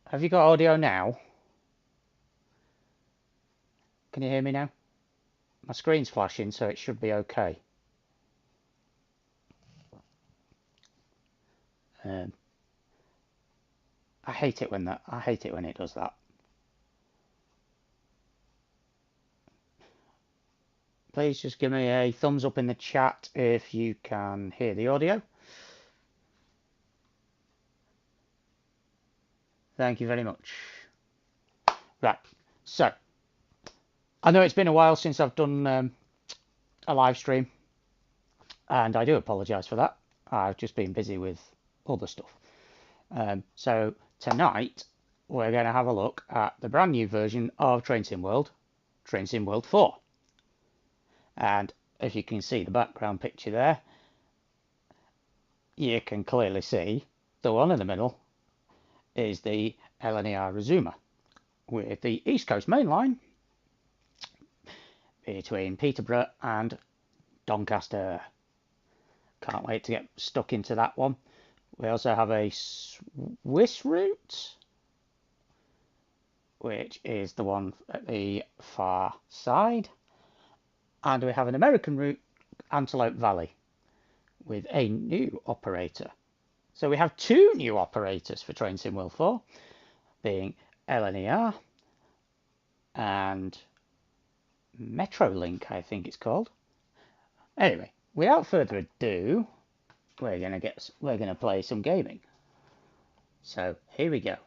Have you got audio now? Can you hear me now? My screen's flashing, so it should be okay. I hate it when it does that. Please just give me a thumbs up in the chat if you can hear the audio. Thank you very much. Right, so I know it's been a while since I've done a live stream, and I do apologise for that. I've just been busy with other stuff. So tonight we're going to have a look at the brand new version of Train Sim World 4. And if you can see the background picture there, you can clearly see the one in the middle is the LNER Rizuma with the East Coast Main Line between Peterborough and Doncaster. Can't wait to get stuck into that one. We also have a Swiss route, which is the one at the far side. And we have an American route, Antelope Valley, with a new operator. So we have two new operators for Train Sim World 4, being LNER and Metrolink, I think it's called. Anyway, without further ado, we're gonna play some gaming. So here we go.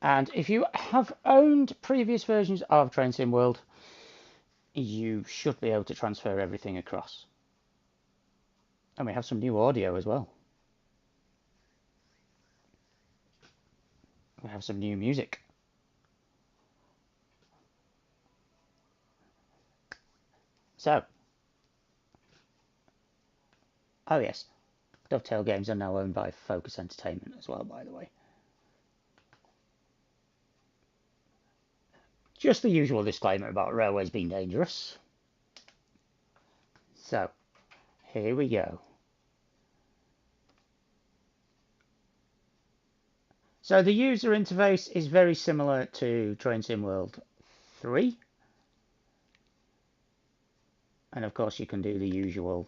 And if you have owned previous versions of Train Sim World, you should be able to transfer everything across. And we have some new audio as well. We have some new music. So, oh yes, Dovetail Games are now owned by Focus Entertainment as well, by the way. Just the usual disclaimer about railways being dangerous. So, here we go. So the user interface is very similar to Train Sim World 3. And of course you can do the usual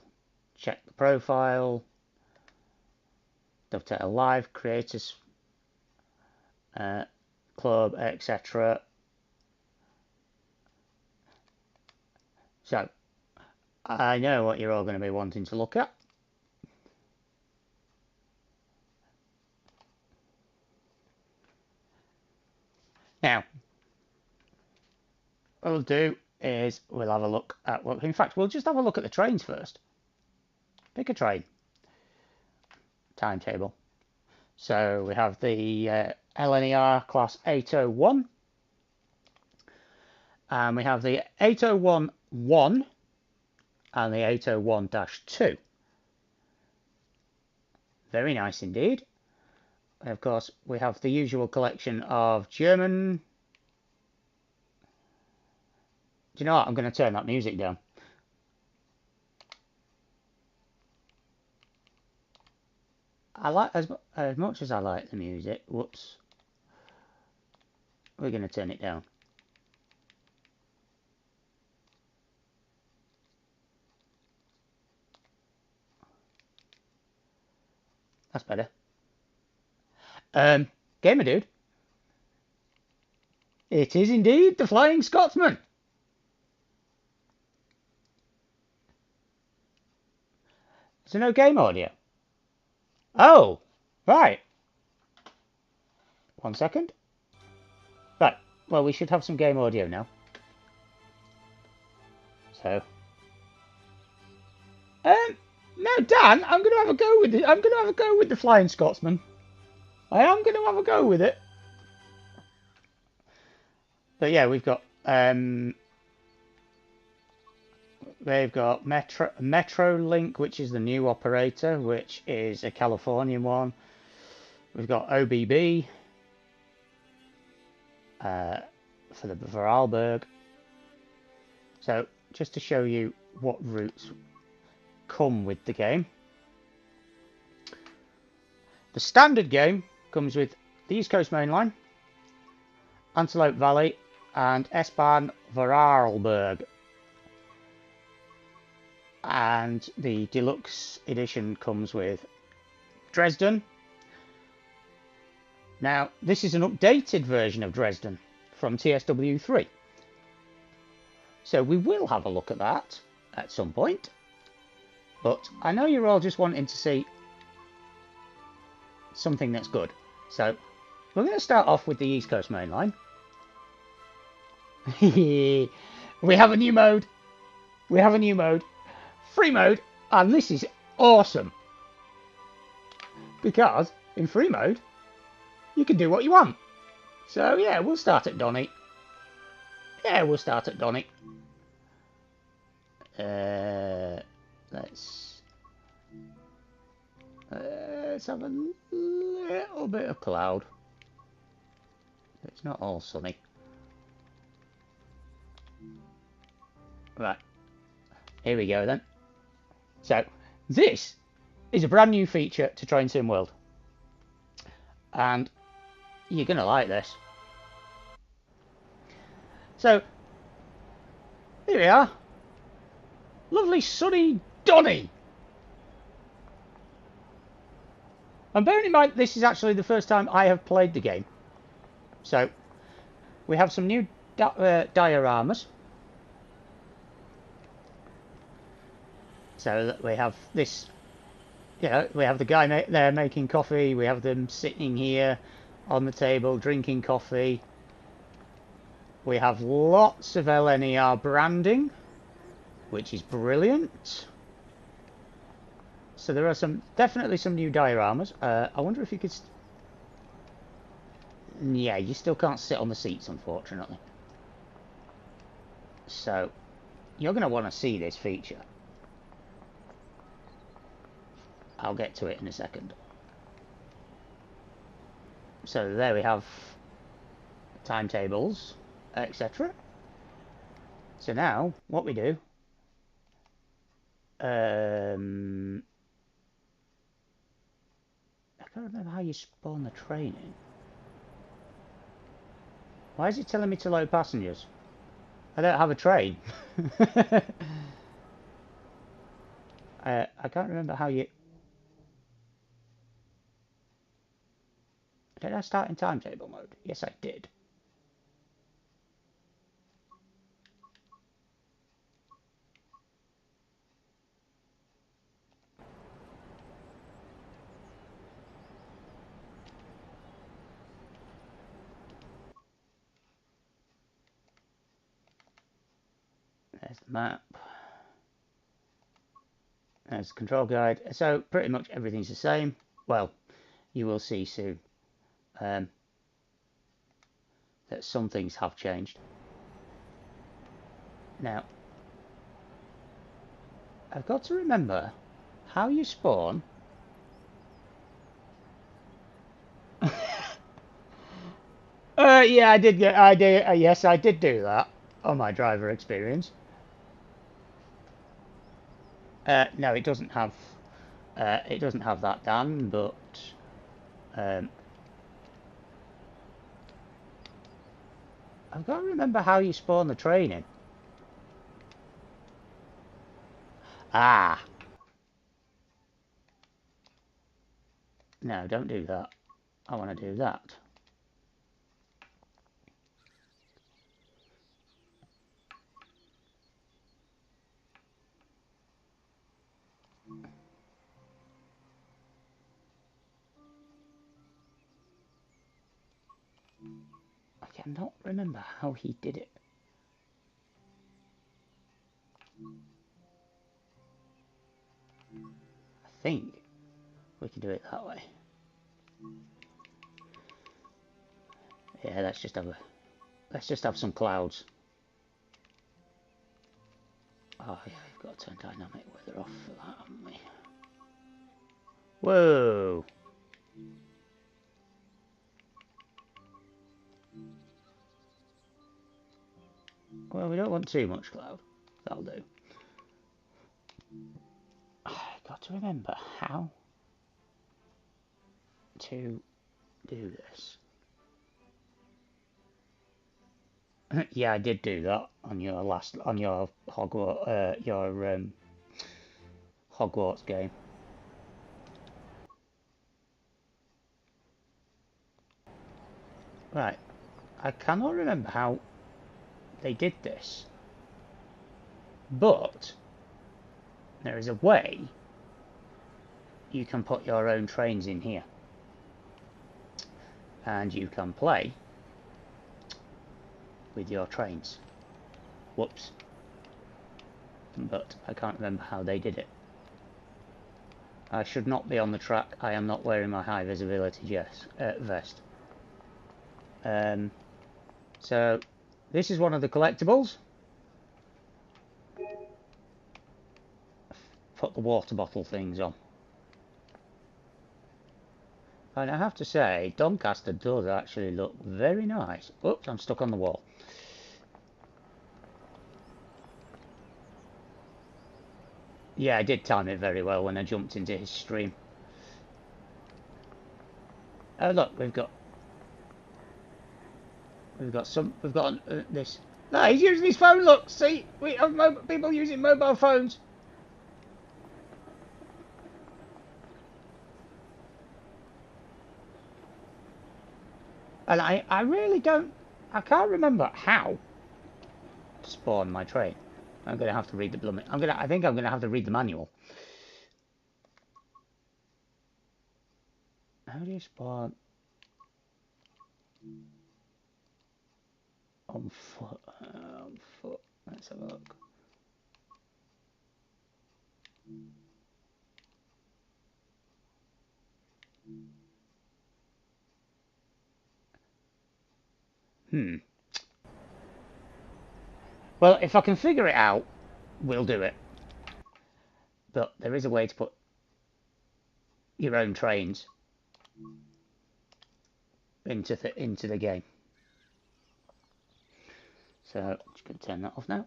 check the profile, Dovetail Live, Creators Club, etc. So, I know what you're all going to be wanting to look at. Now, what we'll do is we'll have a look at what. In fact, we'll just have a look at the trains first. Pick a train. Timetable. So we have the LNER class 801. And we have the 801-1 and the 801-2. Very nice indeed. And of course, we have the usual collection of German. Do you know what? I'm going to turn that music down. I like as much as I like the music. Whoops. We're going to turn it down. That's better. Gamer dude. It is indeed the Flying Scotsman. Is there no game audio? Oh, right. 1 second. Right. Well, we should have some game audio now. So. No, Dan. I'm going to have a go with it. I'm going to have a go with the Flying Scotsman. I am going to have a go with it. But yeah, we've got they've got Metrolink, which is the new operator, which is a Californian one. We've got OBB for Vorarlberg. So just to show you what routes come with the game. The standard game comes with the East Coast Main Line, Antelope Valley, and S-Bahn Vorarlberg. And the deluxe edition comes with Dresden. Now, this is an updated version of Dresden from TSW4. So we will have a look at that at some point. But I know you're all just wanting to see something that's good. So we're going to start off with the East Coast Main Line. We have a new mode. We have a new mode. Free mode. And this is awesome. Because in free mode, you can do what you want. So yeah, we'll start at Donny. Yeah, we'll start at Donny. Let's have a little bit of cloud. It's not all sunny. Right, here we go then. So this is a brand new feature to Train Sim World, and you're gonna like this. So here we are, lovely sunny Donny. And bearing in mind, this is actually the first time I have played the game. So we have some new dioramas. So that we have this, you know, we have the guy there making coffee. We have them sitting here on the table drinking coffee. We have lots of LNER branding, which is brilliant. So there are definitely some new dioramas. I wonder if you could... Yeah, you still can't sit on the seats, unfortunately. So you're going to want to see this feature. I'll get to it in a second. So there we have timetables, etc. So now what we do, I can't remember how you spawn the train in. Why is it telling me to load passengers? I don't have a train. I can't remember how you... Did I start in timetable mode? Yes, I did. There's the map. There's the control guide. So pretty much everything's the same. Well, you will see soon that some things have changed. Now, I've got to remember how you spawn. Yeah, yes, I did do that on my driver experience. No, it doesn't have that, Dan, but I've got to remember how you spawn the train in. Ah. No, don't do that. I want to do that. I cannot remember how he did it. I think we can do it that way. Yeah, let's just have some clouds. Oh yeah, we've got to turn dynamic weather off for that, haven't we? Whoa! Well, we don't want too much cloud. That'll do. I've got to remember how to do this. Yeah, I did do that on your Hogwarts, Hogwarts game. Right, I cannot remember how they did this, but there is a way you can put your own trains in here, and you can play with your trains. Whoops. But I can't remember how they did it. I should not be on the track. I am not wearing my high visibility vest. So this is one of the collectibles. Put the water bottle things on. And I have to say, Doncaster does actually look very nice. Oops, I'm stuck on the wall. Yeah, I did time it very well when I jumped into his stream. Oh look, we've got this. No, he's using his phone. Look, see, we have people using mobile phones. And I really don't. I can't remember how to spawn my train. I'm gonna have to read the blooming. I think I'm gonna have to read the manual. How do you spawn on foot? On foot. Let's have a look. Well, if I can figure it out, we'll do it. But there is a way to put your own trains into the game. So I'm just going to turn that off now.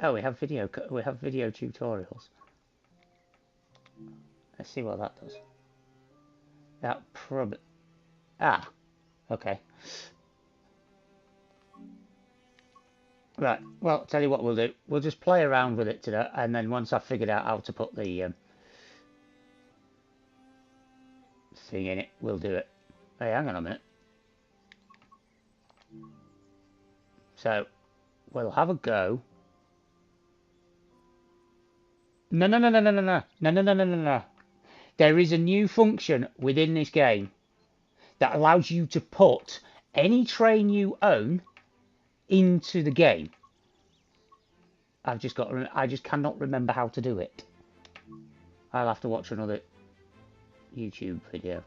Oh, we have video tutorials. Let's see what that does. That probably... Ah, okay. Right, well, tell you what we'll do. We'll just play around with it today, and then once I've figured out how to put the thing in it, we'll do it. Hey, hang on a minute. So, we'll have a go. No. There is a new function within this game that allows you to put any train you own into the game. I just cannot remember how to do it. I'll have to watch another YouTube video.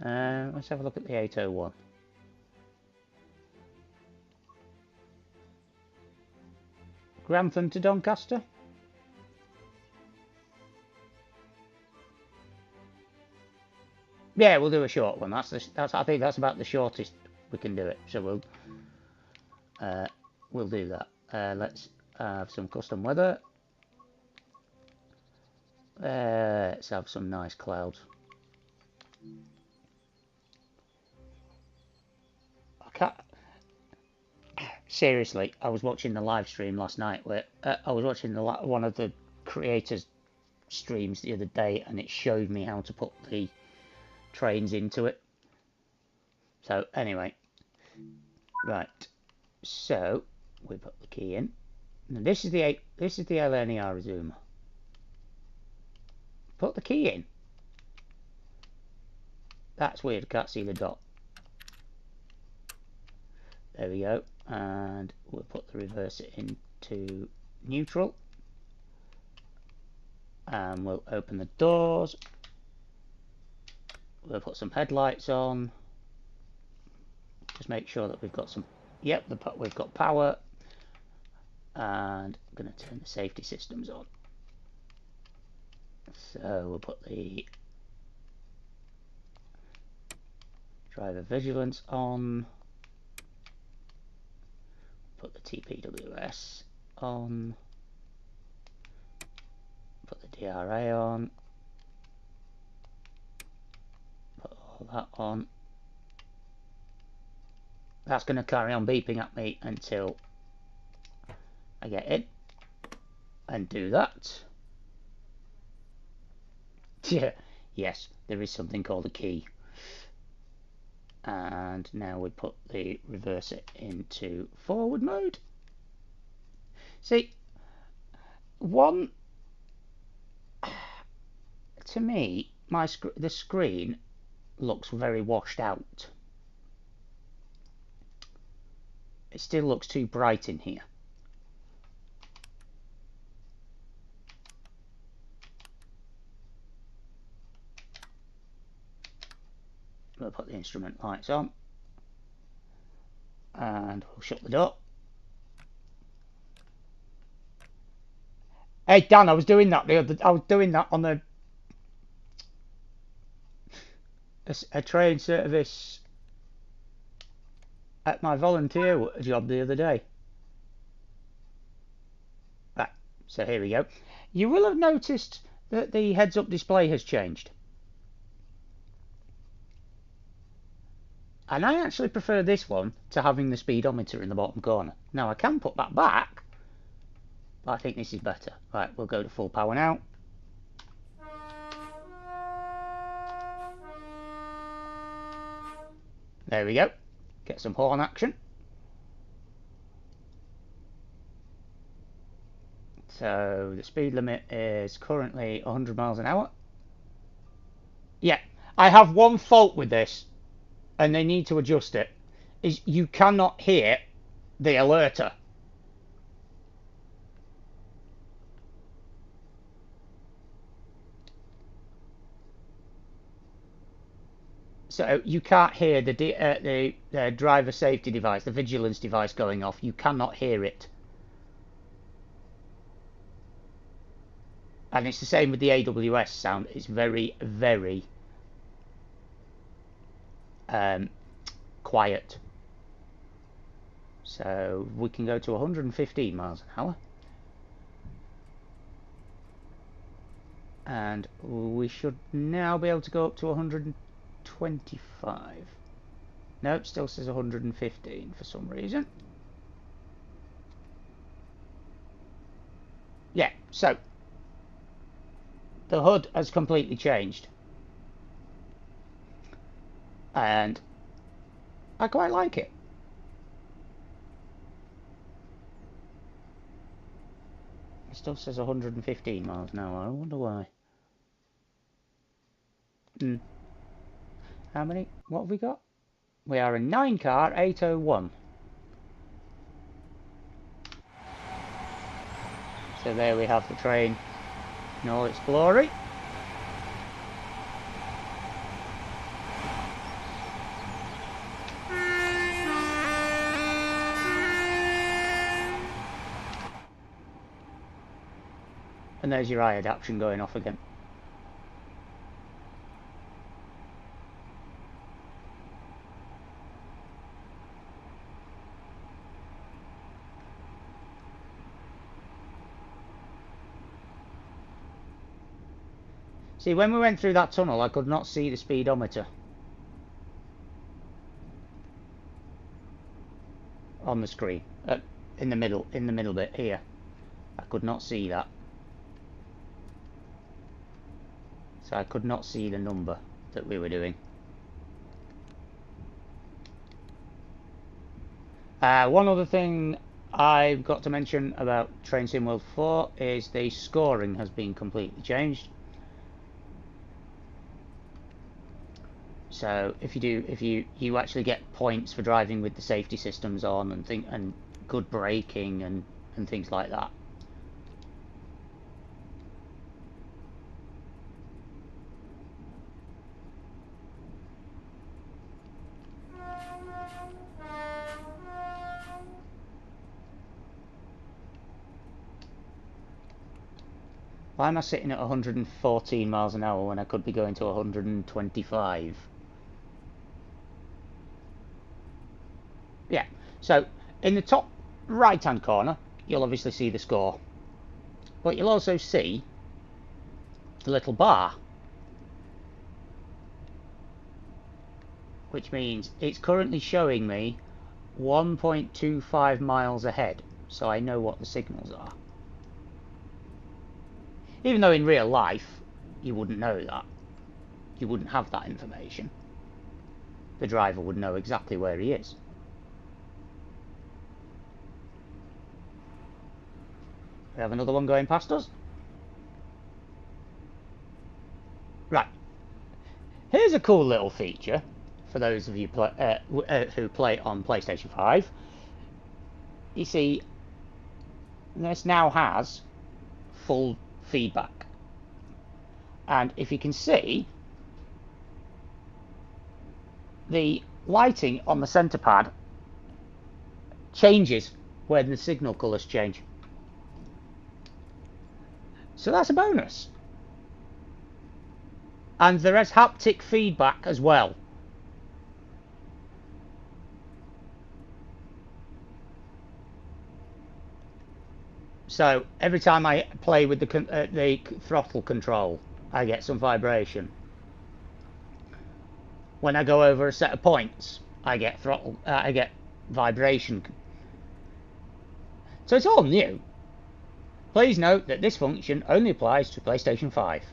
Let's have a look at the 801. Grantham to Doncaster. Yeah, we'll do a short one. I think that's about the shortest we can do it. So we'll do that. Let's have some custom weather. Let's have some nice clouds. Seriously, I was watching the live stream last night where I was watching one of the creators' streams the other day, and it showed me how to put the trains into it. So anyway, right. So we put the key in. Now this is the LNER zoomer. Put the key in. That's weird. Can't see the dot. There we go. And we'll put the reverser into neutral. And we'll open the doors. We'll put some headlights on. Just make sure that we've got some. Yep, we've got power. And I'm going to turn the safety systems on. So we'll put the driver vigilance on. put the TPWS on, put the DRA on, put all that on. That's going to carry on beeping at me until I get in and do that. Yeah, yes, there is something called a key. And now we put the reverser into forward mode. See, to me, the screen looks very washed out. It still looks too bright in here. We'll put the instrument lights on and we'll shut the door. Hey Dan, I was doing that on a train service at my volunteer job the other day. Right, so here we go. You will have noticed that the heads-up display has changed. And I actually prefer this one to having the speedometer in the bottom corner. Now I can put that back, but I think this is better. Right, we'll go to full power now. There we go. Get some horn action. So the speed limit is currently 100 miles an hour. Yeah, I have one fault with this, and they need to adjust it, is you cannot hear the alerter. So you can't hear the driver safety device, the vigilance device going off. You cannot hear it. And it's the same with the AWS sound. It's very, very quiet. So we can go to 115 miles an hour. And we should now be able to go up to 125. Nope, still says 115 for some reason. Yeah, so the HUD has completely changed. And I quite like it. It still says 115 miles an hour. I wonder why. How many? What have we got? We are a 9-car 801. So there we have the train in all its glory. And there's your eye adaptation going off again. See, when we went through that tunnel, I could not see the speedometer on the screen. In the middle bit here, I could not see that. So I could not see the number that we were doing. One other thing I've got to mention about Train Sim World 4 is the scoring has been completely changed. So if you actually get points for driving with the safety systems on and good braking and things like that. Why am I sitting at 114 miles an hour when I could be going to 125? Yeah, so in the top right hand corner, you'll obviously see the score, but you'll also see the little bar, which means it's currently showing me 1.25 miles ahead, so I know what the signals are. Even though in real life you wouldn't know that, you wouldn't have that information. The driver would know exactly where he is. We have another one going past us. Right. Here's a cool little feature for those of you who play on PlayStation 5. You see, this now has full feedback. And if you can see, the lighting on the centre pad changes when the signal colours change. So that's a bonus. And there is haptic feedback as well. So every time I play with the throttle control, I get some vibration. When I go over a set of points, I get vibration. So it's all new. Please note that this function only applies to PlayStation 5.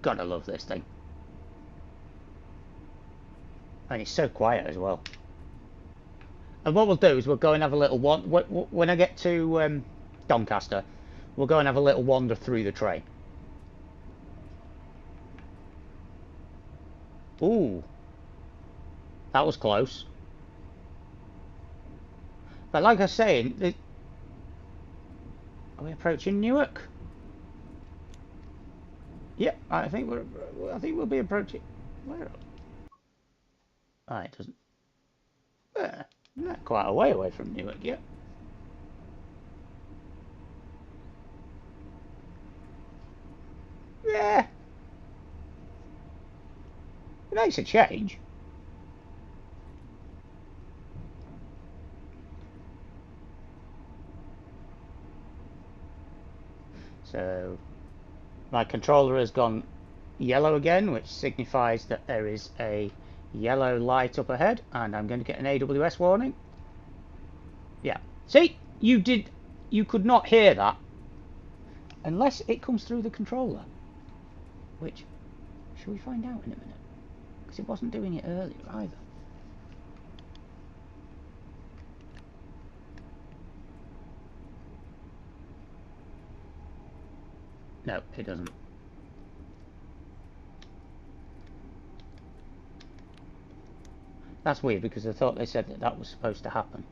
Gotta love this thing. And it's so quiet as well. And what we'll do is we'll go and have a little when I get to Doncaster, we'll go and have a little wander through the train. Ooh, that was close. But like I was saying, are we approaching Newark? Yep, I think we'll be approaching. Where? Ah, it doesn't. Not quite a way away from Newark yet. Yeah. It makes a change. So my controller has gone yellow again, which signifies that there is a yellow light up ahead, and I'm going to get an AWS warning. Yeah. See, you could not hear that unless it comes through the controller. Which, shall we find out in a minute? Because it wasn't doing it earlier either. No, it doesn't. That's weird, because I thought they said that that was supposed to happen.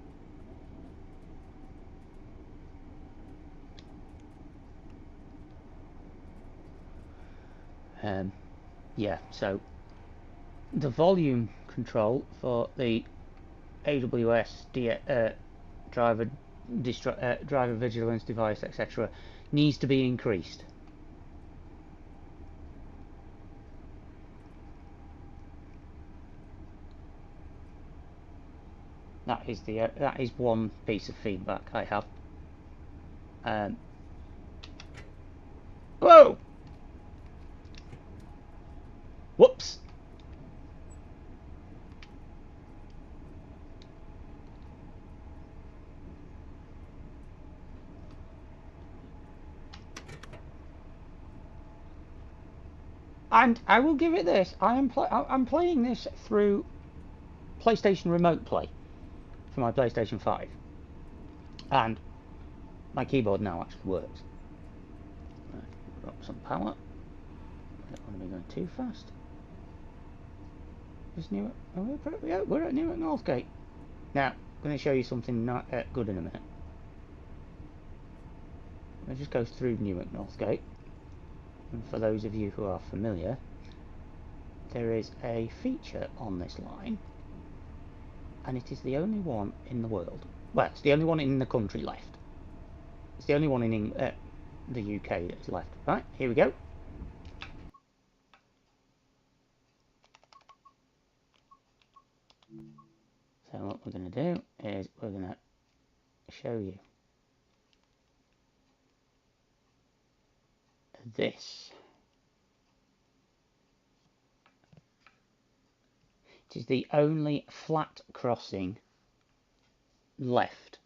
Yeah, so the volume control for the AWS driver vigilance device, etc., needs to be increased. That is one piece of feedback I have. Whoa! Whoops! And I will give it this. I'm playing this through PlayStation Remote Play for my PlayStation 5, and my keyboard now actually works. Right, drop some power. I don't want to be going too fast. Is Newark? Yeah, we're at Newark Northgate. Now, I'm going to show you something not good in a minute. I'll just go through Newark Northgate. And for those of you who are familiar, there is a feature on this line and it is the only one in the world. Well, it's the only one in the country left. It's the only one in the UK that is left. Right, here we go. So what we're going to do is we're going to show you this. It is the only flat crossing left.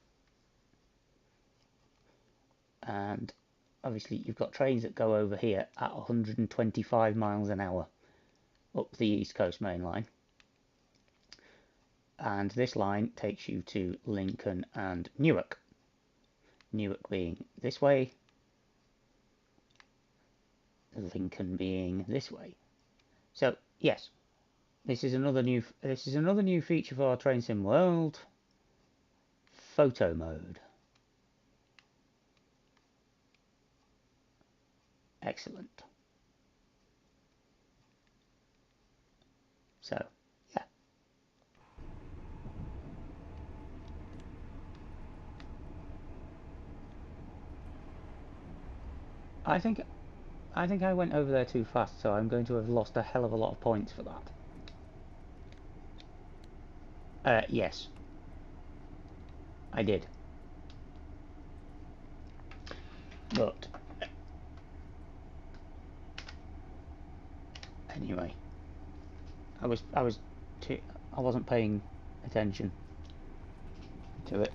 And obviously you've got trains that go over here at 125 miles an hour up the East Coast Main Line. And this line takes you to Lincoln and Newark. Newark being this way, Lincoln being this way. So yes, this is another new feature for our Train Sim world. Photo mode. Excellent. So yeah. I think I went over there too fast, so I'm going to have lost a hell of a lot of points for that. Yes. I did. But anyway, I wasn't paying attention to it.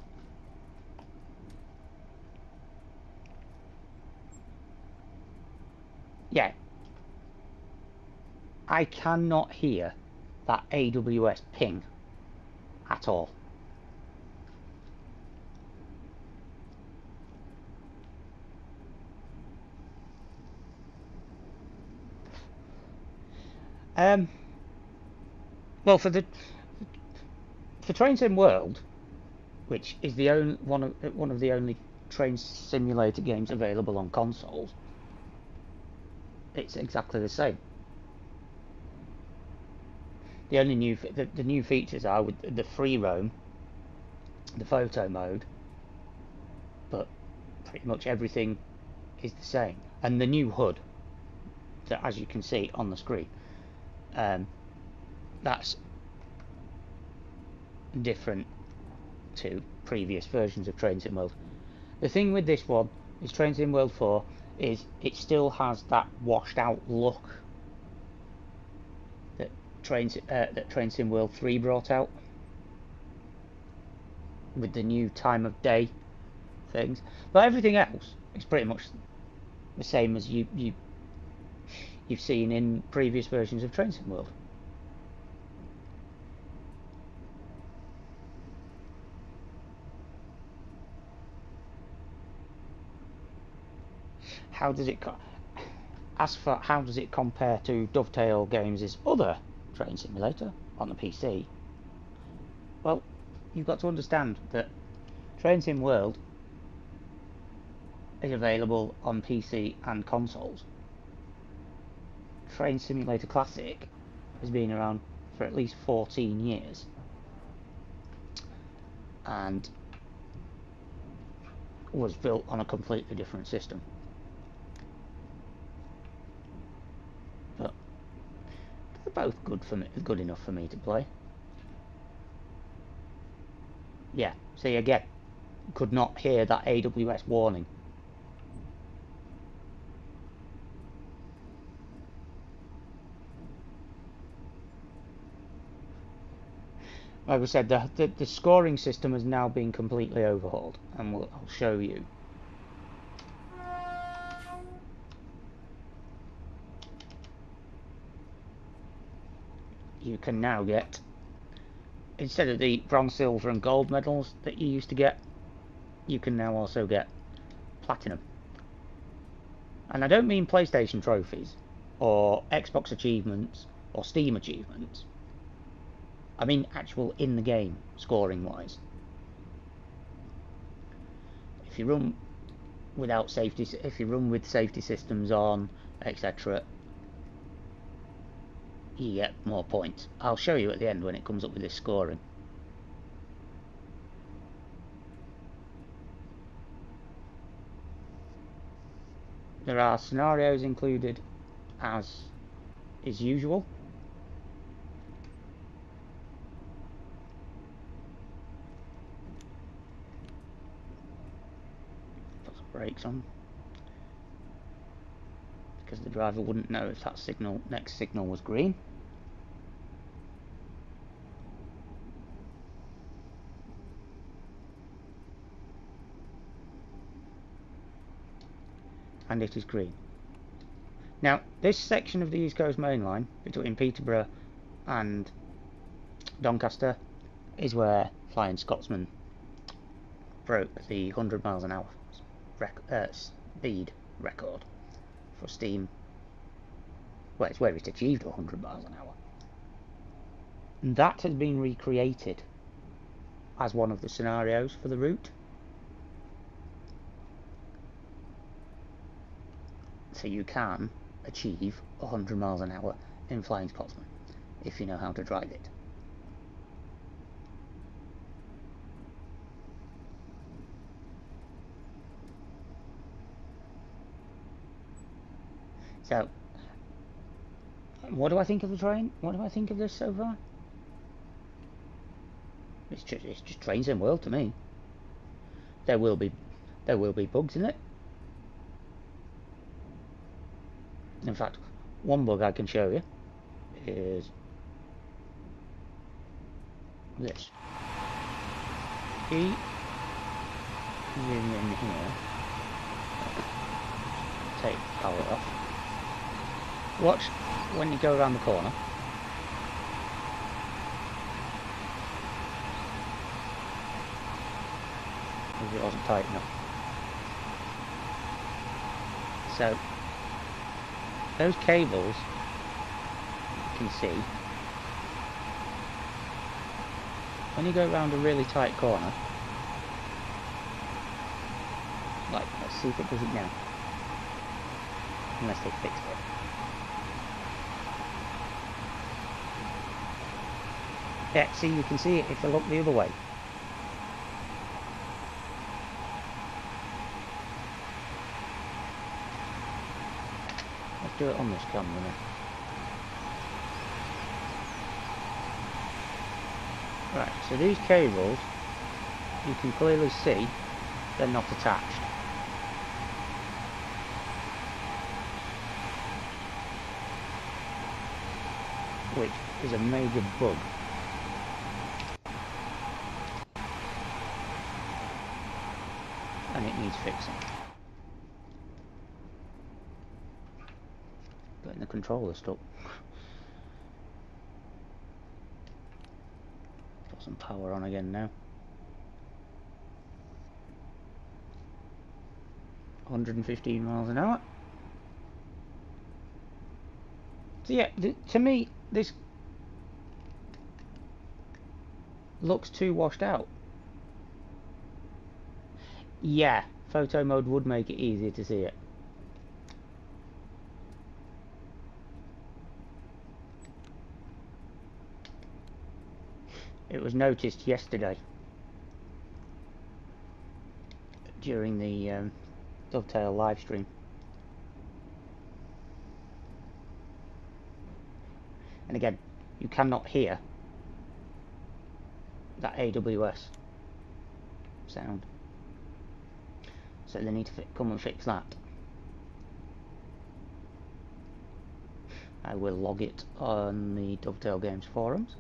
Yeah. I cannot hear that AWS ping at all. Well, for Train Sim World, which is the only one of the only train simulator games available on consoles, it's exactly the same. The only new features are with the free roam, the photo mode, but pretty much everything is the same. And the new HUD, that as you can see on the screen, that's different to previous versions of Train Sim World. The thing with this one is Train Sim World 4 is it still has that washed out look that Train Sim World 3 brought out, with the new time of day things, but everything else is pretty much the same as you've seen in previous versions of Train Sim World. How does it compare to Dovetail Games' other train simulator on the PC? Well, you've got to understand that Train Sim World is available on PC and consoles. Train Simulator Classic has been around for at least 14 years and was built on a completely different system. But they're both good enough for me to play. Yeah, see again, could not hear that AWS warning. Like I said, the scoring system has now been completely overhauled, and I'll show you. You can now get, instead of the bronze, silver and gold medals that you used to get, you can now also get platinum. And I don't mean PlayStation trophies or Xbox achievements or Steam achievements. I mean actual in the game scoring wise. If you run without safety, if you run with safety systems on, etc., you get more points. I'll show you at the end when it comes up with this scoring. There are scenarios included as is usual. Put some brakes on, because the driver wouldn't know if that next signal was green. And it is green. Now, this section of the East Coast Main Line between Peterborough and Doncaster is where Flying Scotsman broke the 100 miles an hour speed record for steam. Well, it's where it achieved 100 miles an hour. And that has been recreated as one of the scenarios for the route. So you can achieve 100 miles an hour in Flying Scotsman if you know how to drive it. So, what do I think of the train? What do I think of this so far? It's just train sim world to me. There will be bugs in it. In fact, one bug I can show you is this. Zoom in here. Take power off. Watch when you go around the corner. Maybe it wasn't tight enough. So those cables you can see when you go around a really tight corner. Like, let's see if it does it now. Unless they fixed it. Yeah, see, you can see it if I look the other way. Let's do it on this camera then. Right, so these cables, you can clearly see they're not attached. Which is a major bug. And it needs fixing. Getting the controller stuck. Got some power on again now. 115 miles an hour. So yeah, to me, this looks too washed out. Yeah, photo mode would make it easier to see it. It was noticed yesterday during the Dovetail live stream. And again, you cannot hear that AWS sound. So they need to come and fix that. I will log it on the Dovetail Games forums.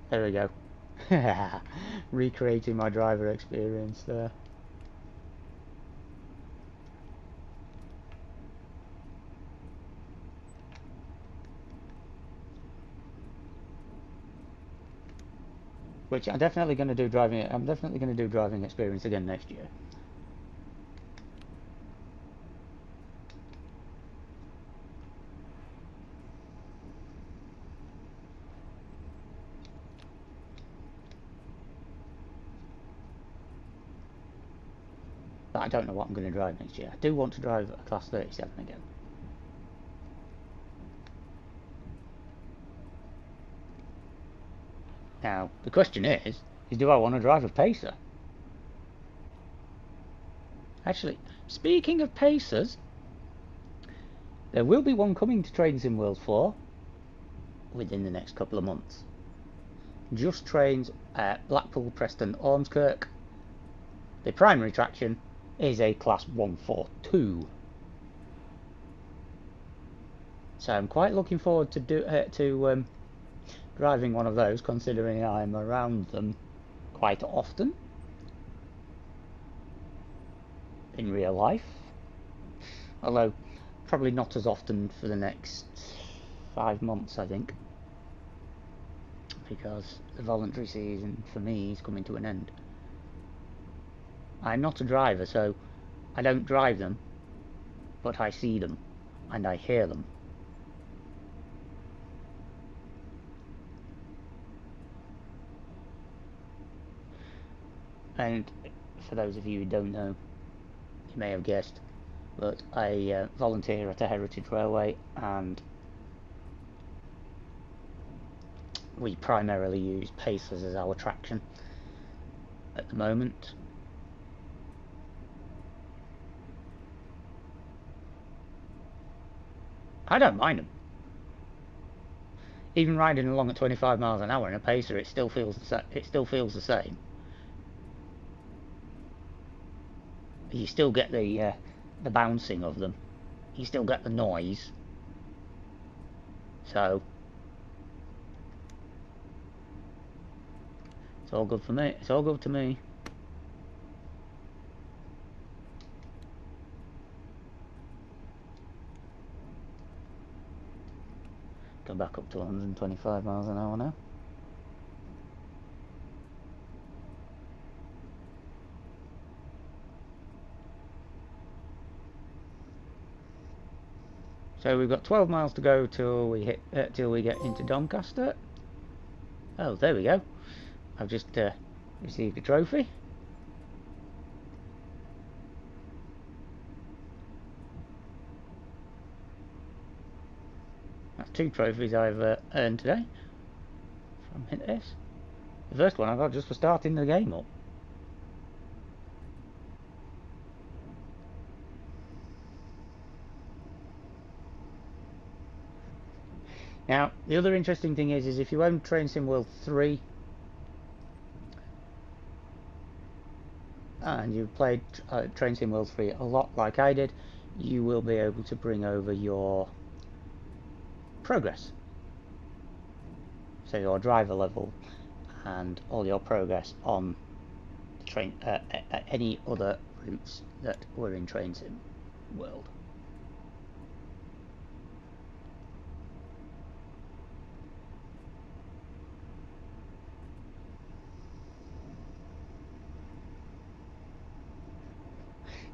There we go. Recreating my driver experience there. Which I'm definitely going to do driving. I'm definitely going to do driving experience again next year. but I don't know what I'm going to drive next year. I do want to drive a Class 37 again. Now, the question is do I want to drive a Pacer? Actually, speaking of Pacers, there will be one coming to Train Sim World 4 within the next couple of months. Just trains at Blackpool, Preston, Ormskirk. The primary traction is a Class 142. So I'm quite looking forward to driving one of those, considering I'm around them quite often in real life. Although probably not as often for the next 5 months, I think, because the voluntary season for me is coming to an end. I'm not a driver, so I don't drive them, but I see them and I hear them. And for those of you who don't know, you may have guessed, but I volunteer at a heritage railway, and we primarily use Pacers as our traction at the moment. I don't mind them. Even riding along at 25 miles an hour in a Pacer, it still feels the same. You still get the bouncing of them. You still get the noise. So it's all good for me. It's all good to me. Go back up to 125 miles an hour now. So we've got 12 miles to go till we get into Doncaster. Oh, there we go. I've just received a trophy. That's 2 trophies I've earned today from this. The first one I got just for starting the game up. Now, the other interesting thing is if you own Train Sim World 3 and you've played Train Sim World 3 a lot like I did, you will be able to bring over your progress. So your driver level and all your progress on train any other routes that were in Train Sim World.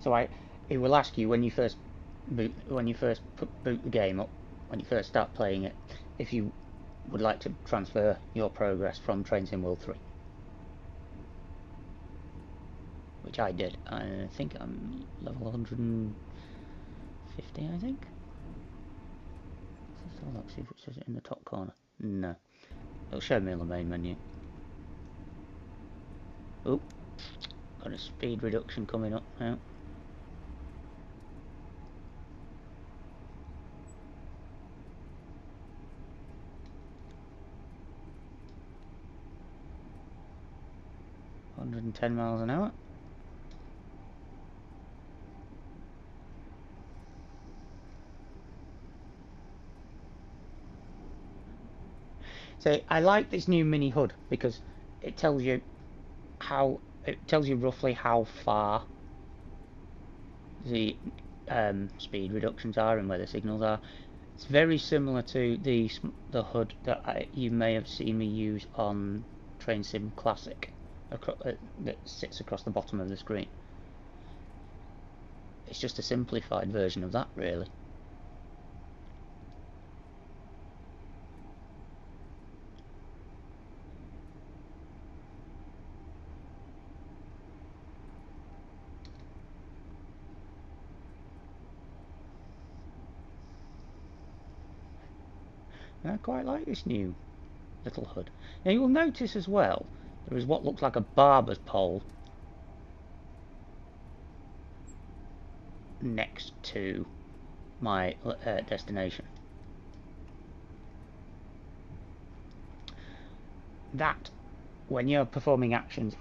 So it will ask you when you first boot the game up, when you first start playing it, if you would like to transfer your progress from Train Sim World 3, which I did. I think I'm level 150, I think. Let's have a look, see if it says it in the top corner. No, it'll show me on the main menu. Oh, got a speed reduction coming up now. $110 miles an hour. So I like this new mini HUD because it tells you roughly how far the speed reductions are and where the signals are. It's very similar to the HUD that you may have seen me use on Train Sim Classic, that sits across the bottom of the screen. It's just a simplified version of that, really. And I quite like this new little hood. Now you will notice as well, there is what looks like a barber's pole next to my destination. That, when you're performing actions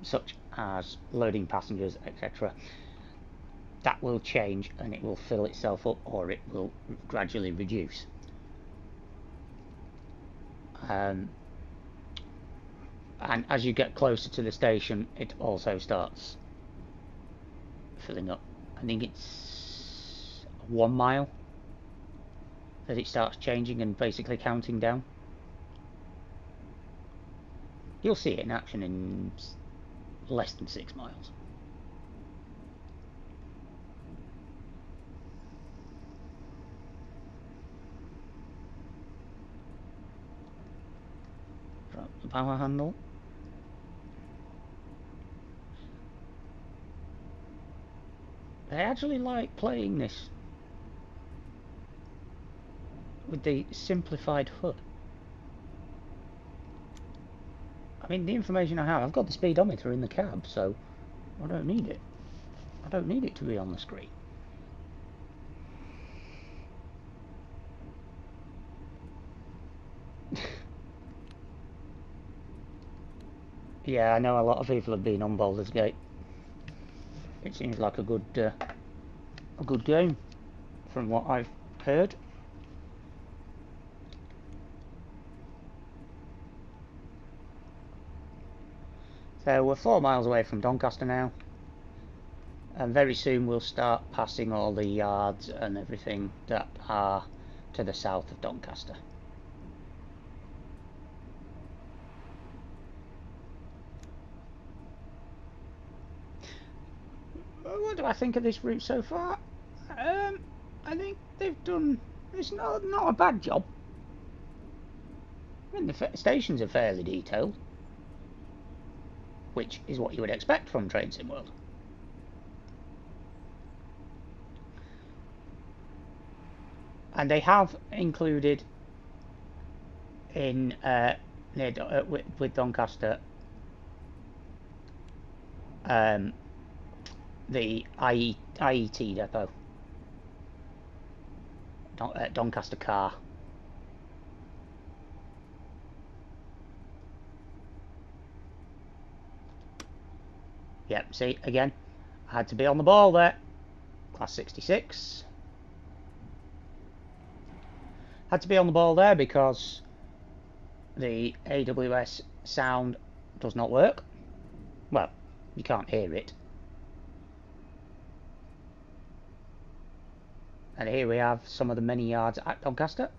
such as loading passengers, etc., that will change and it will fill itself up, or it will gradually reduce. And as you get closer to the station, it also starts filling up. I think it's 1 mile that it starts changing and basically counting down. You'll see it in action in less than 6 miles. Drop the power handle. I actually like playing this with the simplified hood. I mean, the information I have, I've got the speedometer in the cab, so I don't need it. I don't need it to be on the screen. Yeah, I know a lot of people have been on Baldur's Gate. It seems like a good game, from what I've heard. So we're 4 miles away from Doncaster now, and very soon we'll start passing all the yards and everything that are to the south of Doncaster. What do I think of this route so far? I think they've done. It's not a bad job. I mean, the stations are fairly detailed, which is what you would expect from Train Sim World. And they have included in with Doncaster the IET depot, Doncaster Car. Yep, see, again, I had to be on the ball there. Class 66. Had to be on the ball there because the AWS sound does not work. Well, you can't hear it. And here we have some of the many yards at Doncaster.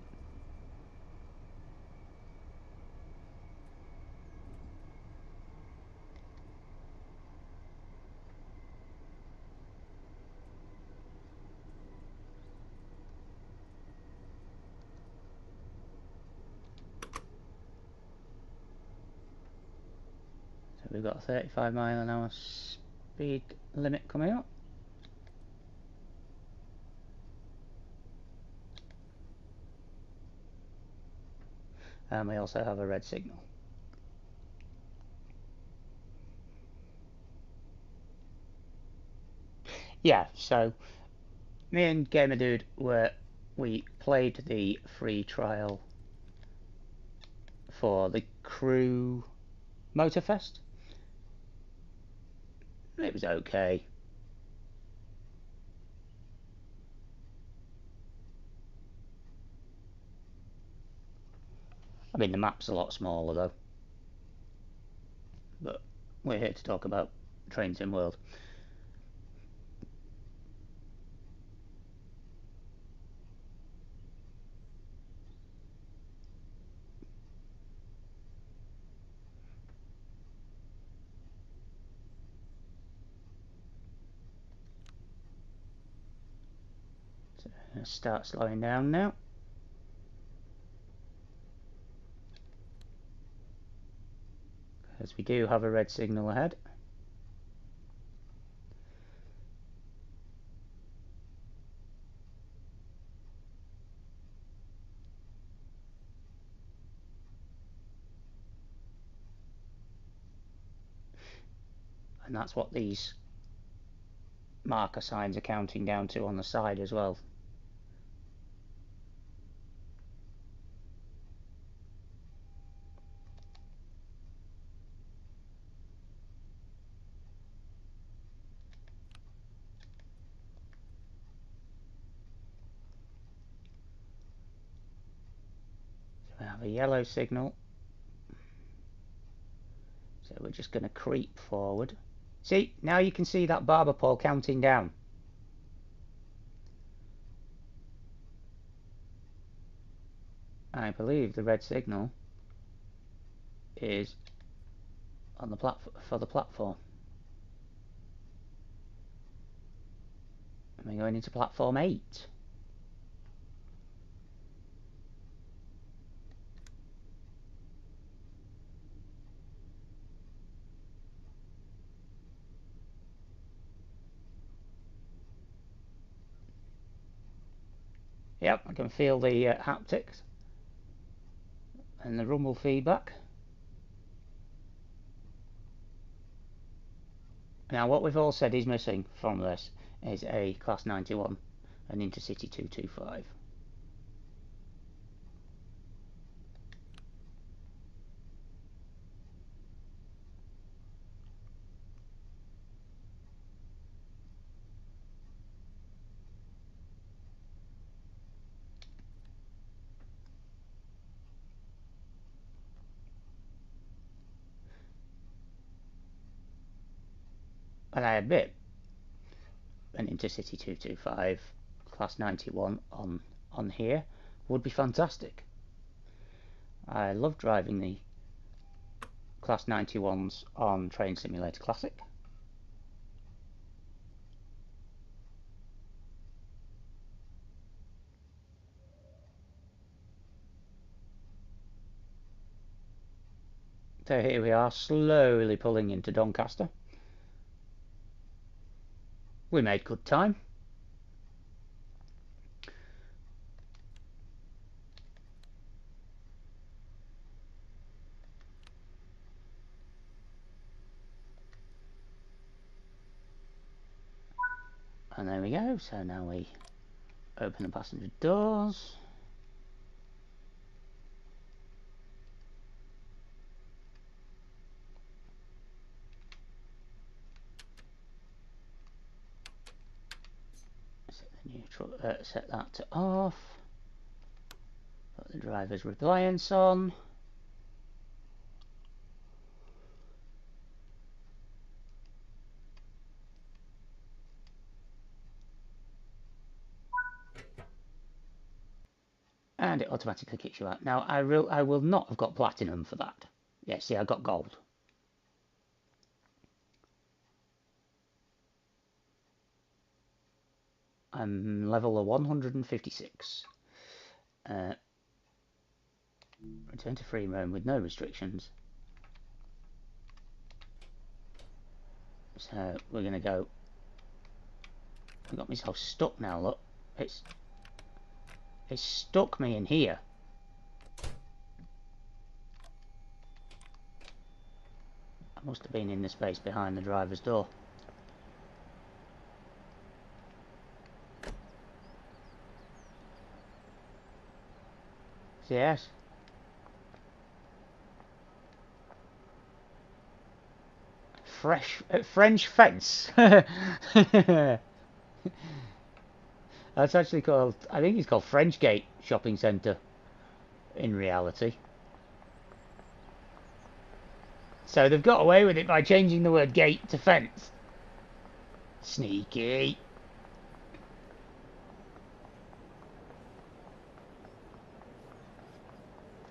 So we've got a 35 mile an hour speed limit coming up. And we also have a red signal. Yeah, so me and Gamer Dude we played the free trial for the Crew Motorfest. It was okay. I mean, the map's a lot smaller though. But we're here to talk about Train Sim World. So let's start slowing down now. Because we do have a red signal ahead. And that's what these marker signs are counting down to on the side as well. So we have a yellow signal. So we're just going to creep forward. See, now you can see that barber pole counting down. I believe the red signal is on the for the platform. And we're going into platform 8. Yep, I can feel the haptics and the rumble feedback. Now what we've all said is missing from this is a Class 91, an Intercity 225. And I admit, an Intercity 225 Class 91 on here would be fantastic. I love driving the Class 91s on Train Simulator Classic. So here we are, slowly pulling into Doncaster. We made good time. And there we go. So now we open the passenger doors. Set the neutral, set that to off. Put the driver's appliance on. And it automatically kicks you out. Now I will not have got platinum for that. Yeah, see, I got gold. I'm level 156. Return to free roam with no restrictions. So we're gonna go. I got myself stuck now. Look, it's stuck me in here. I must have been in the space behind the driver's door. Yes. French fence. That's actually called, I think it's called French Gate Shopping Centre in reality. So they've got away with it by changing the word gate to fence. Sneaky.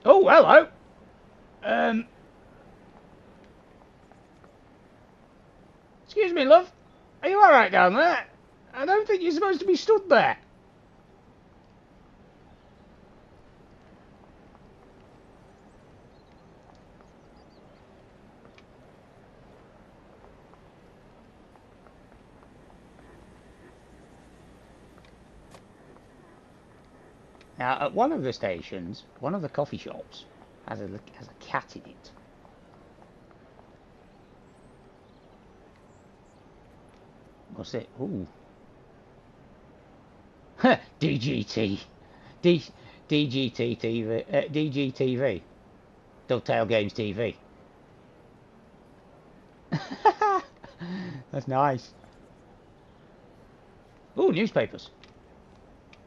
Oh, hello. Excuse me, love. Are you alright down there? I don't think you're supposed to be stood there. Now, at one of the stations, one of the coffee shops has a cat in it. What's it? Ooh. DGT. DGT TV. DGTV. Dovetail Games TV. That's nice. Ooh, newspapers.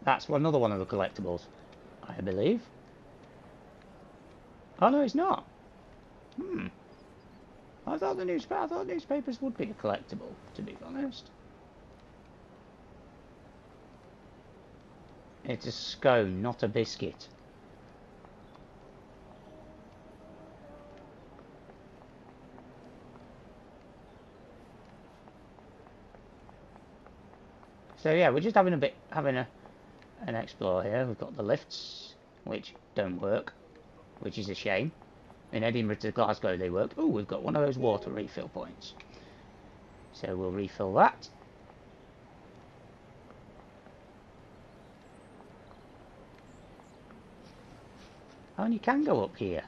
That's another one of the collectibles, I believe. Oh no, it's not. I thought newspapers would be a collectible, to be honest. It's a scone, not a biscuit. So yeah, we're just having an explore here. We've got the lifts, which don't work, which is a shame. In Edinburgh to Glasgow they worked. Oh, we've got one of those water refill points. So we'll refill that. Oh, and you can go up here.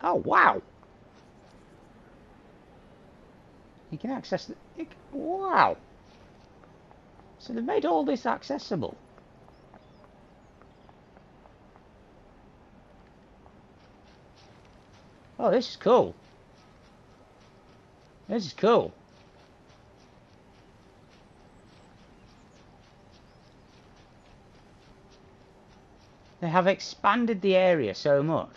Oh, wow! You can access the... Wow! So they've made all this accessible. Oh, this is cool. This is cool. They have expanded the area so much.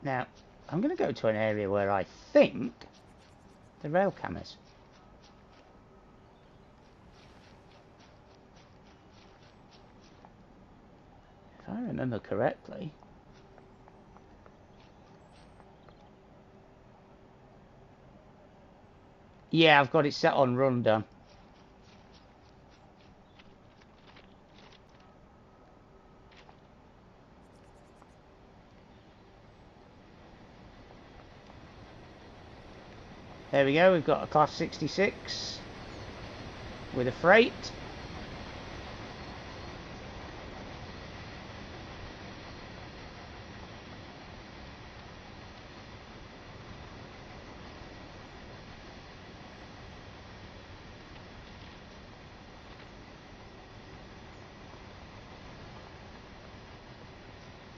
Now, I'm going to go to an area where I think the rail cam is. If I remember correctly. Yeah, I've got it set on rundown. There we go, we've got a Class 66 with a freight.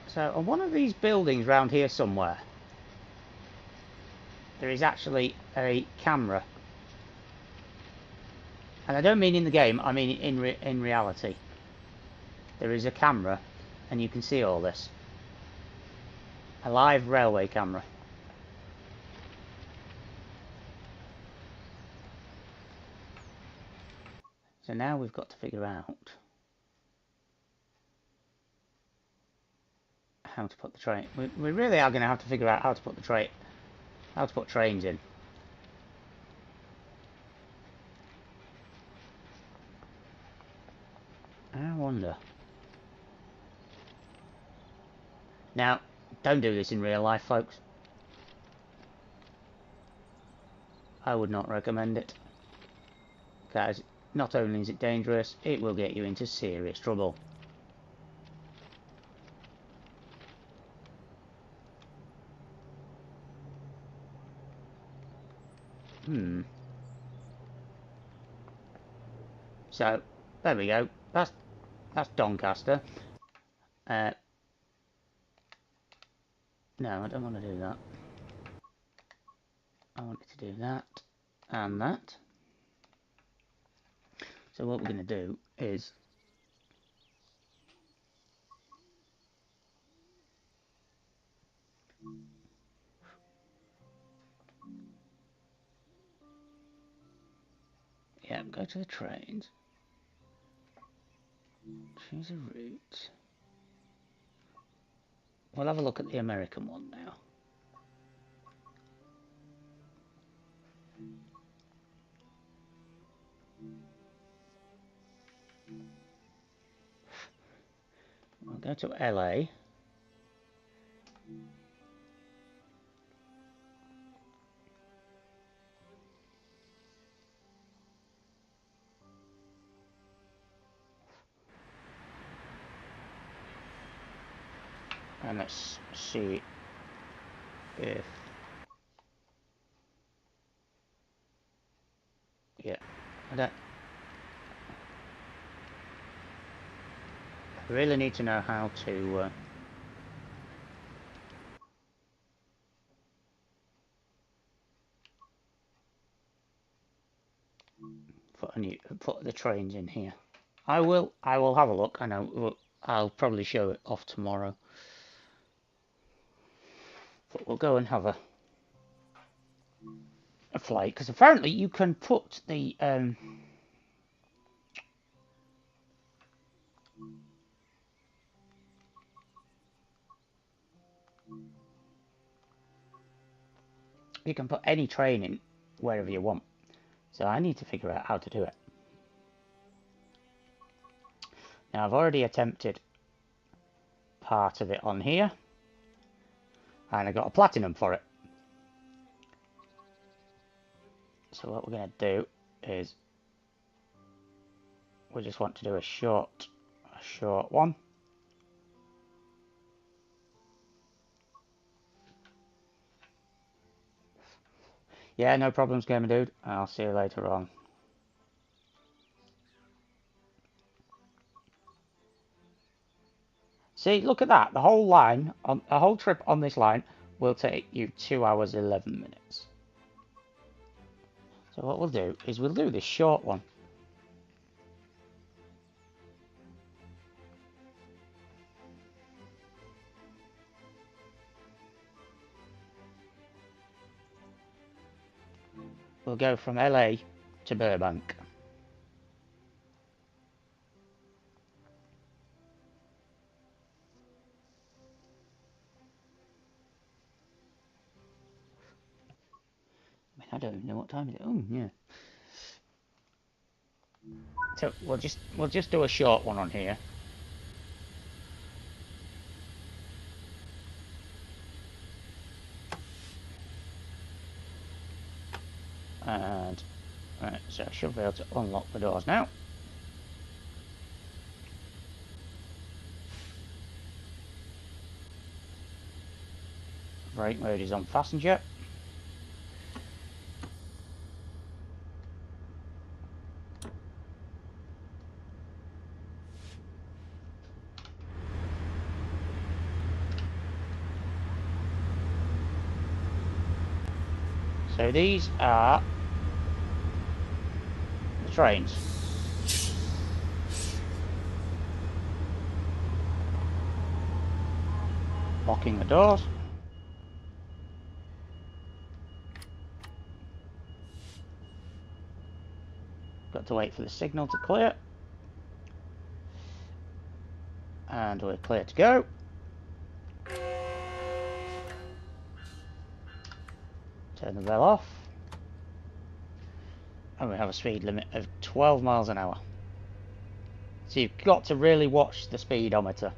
So on one of these buildings round here somewhere, there is actually a camera. And I don't mean in the game, I mean in reality. There is a camera, and you can see all this. A live railway camera. So now we've got to figure out how to put the train. We really are going to have to figure out how to put trains in. I wonder. Now, don't do this in real life, folks. I would not recommend it. Because not only is it dangerous, it will get you into serious trouble. So, there we go. That's Doncaster. No, I don't want to do that. I want it to do that and that. So what we're going to do is go to the trains. Choose a route. We'll have a look at the American one now. We'll go to LA. And let's see if I really need to know how to put the trains in here. I will have a look. I know I'll probably show it off tomorrow, but we'll go and have a flight, because apparently you can put the you can put any train in wherever you want. So I need to figure out how to do it. Now I've already attempted part of it on here, and I got a platinum for it. So what we're going to do is we just want to do a short one. Yeah, no problems, gamer dude. I'll see you later on. See, look at that. The whole line, on a whole trip on this line, will take you 2 hours 11 minutes. So what we'll do is we'll do this short one. We'll go from LA to Burbank. I don't even know what time it is. Oh, yeah. So we'll just do a short one on here. And right, so I should be able to unlock the doors now. Brake mode is on passenger. So these are the trains. Locking the doors. Got to wait for the signal to clear. And we're clear to go. Turn the bell off. And we have a speed limit of 12 miles an hour. So you've got to really watch the speedometer.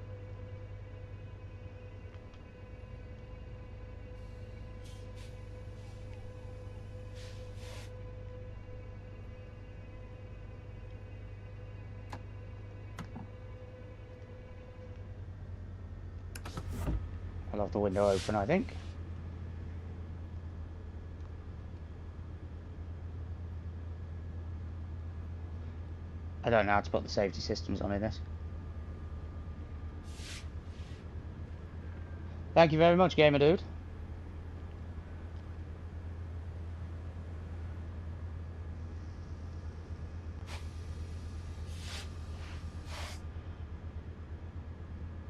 I'll have the window open, I think. I don't know how to put the safety systems on in this. Thank you very much, gamer dude.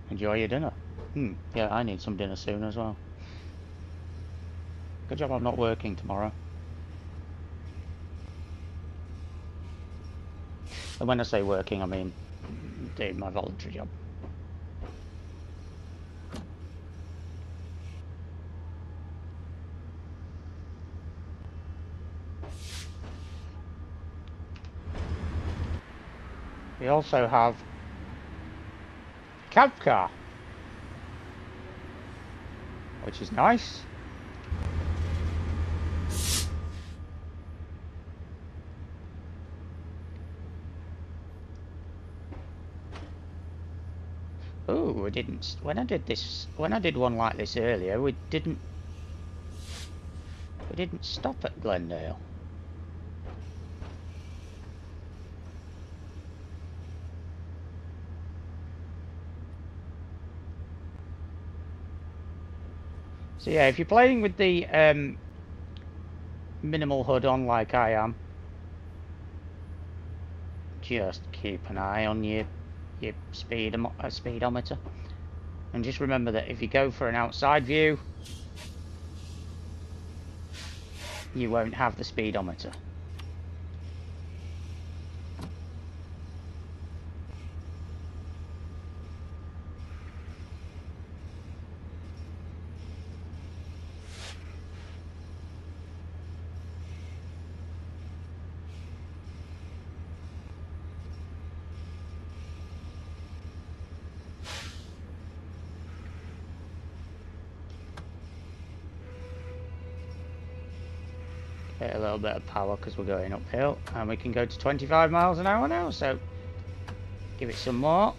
Enjoy your dinner. Yeah, I need some dinner soon as well. Good job I'm not working tomorrow. And when I say working, I mean doing my voluntary job. We also have cab car, which is nice. Oh, we didn't. When I did one like this earlier, we didn't stop at Glendale. So yeah, if you're playing with the minimal HUD on like I am, just keep an eye on your speedometer, and just remember that if you go for an outside view, you won't have the speedometer. Get a little bit of power because we're going uphill, and we can go to 25 miles an hour now, so give it some more.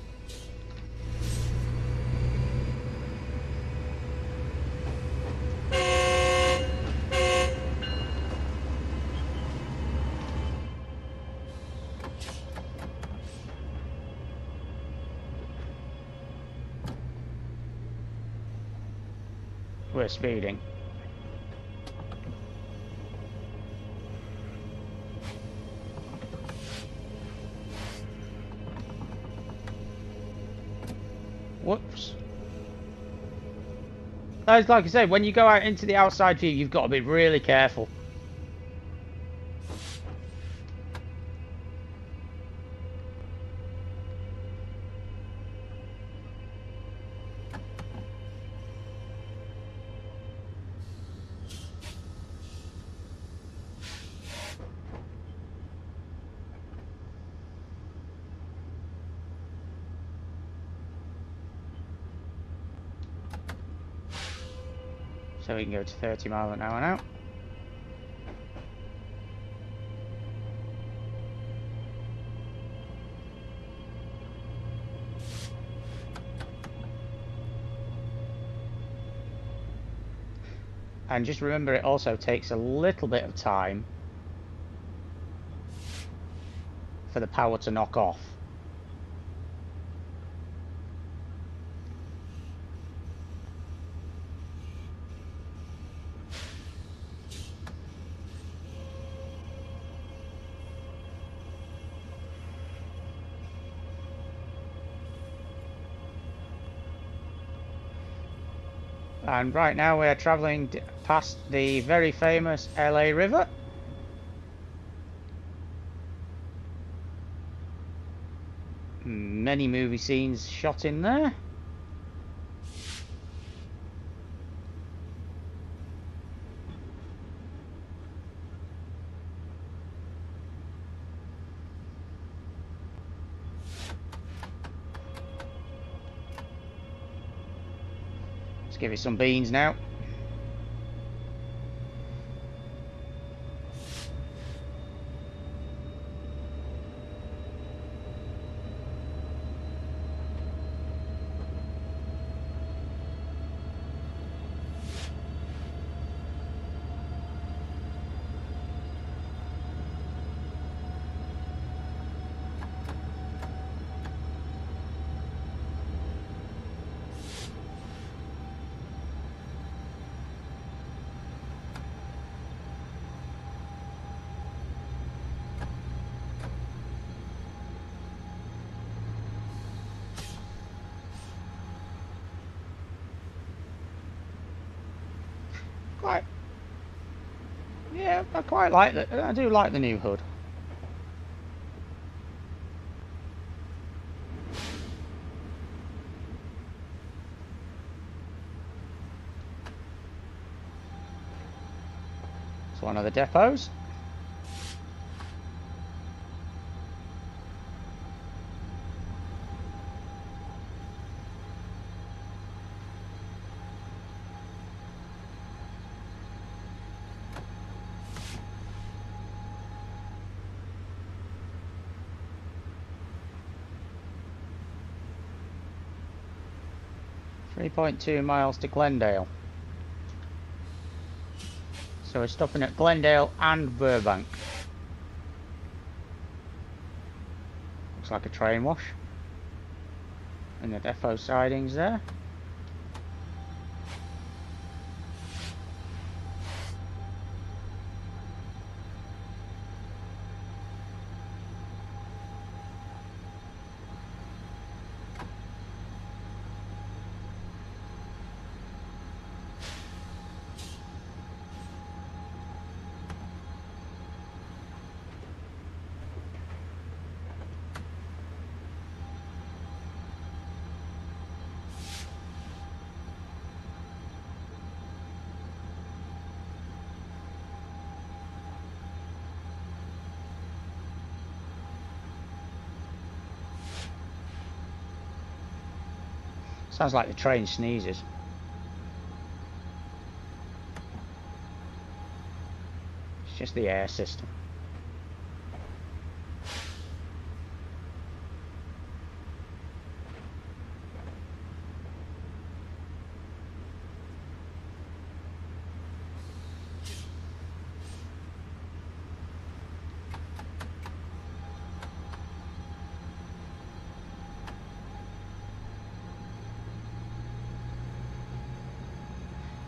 We're speeding. Whoops. Like I said, when you go out into the outside view, you've got to be really careful. So we can go to 30 miles an hour now. And just remember, it also takes a little bit of time for the power to knock off. And right now we are travelling past the very famous LA River. Many movie scenes shot in there. Let's give it some beans now. Yeah, I quite like that. I do like the new hood. It's one of the depots. .2 miles to Glendale. So we're stopping at Glendale and Burbank. Looks like a train wash. And the depot sidings there. Sounds like the train sneezes. It's just the air system.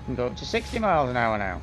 Can go up to 60 miles an hour now.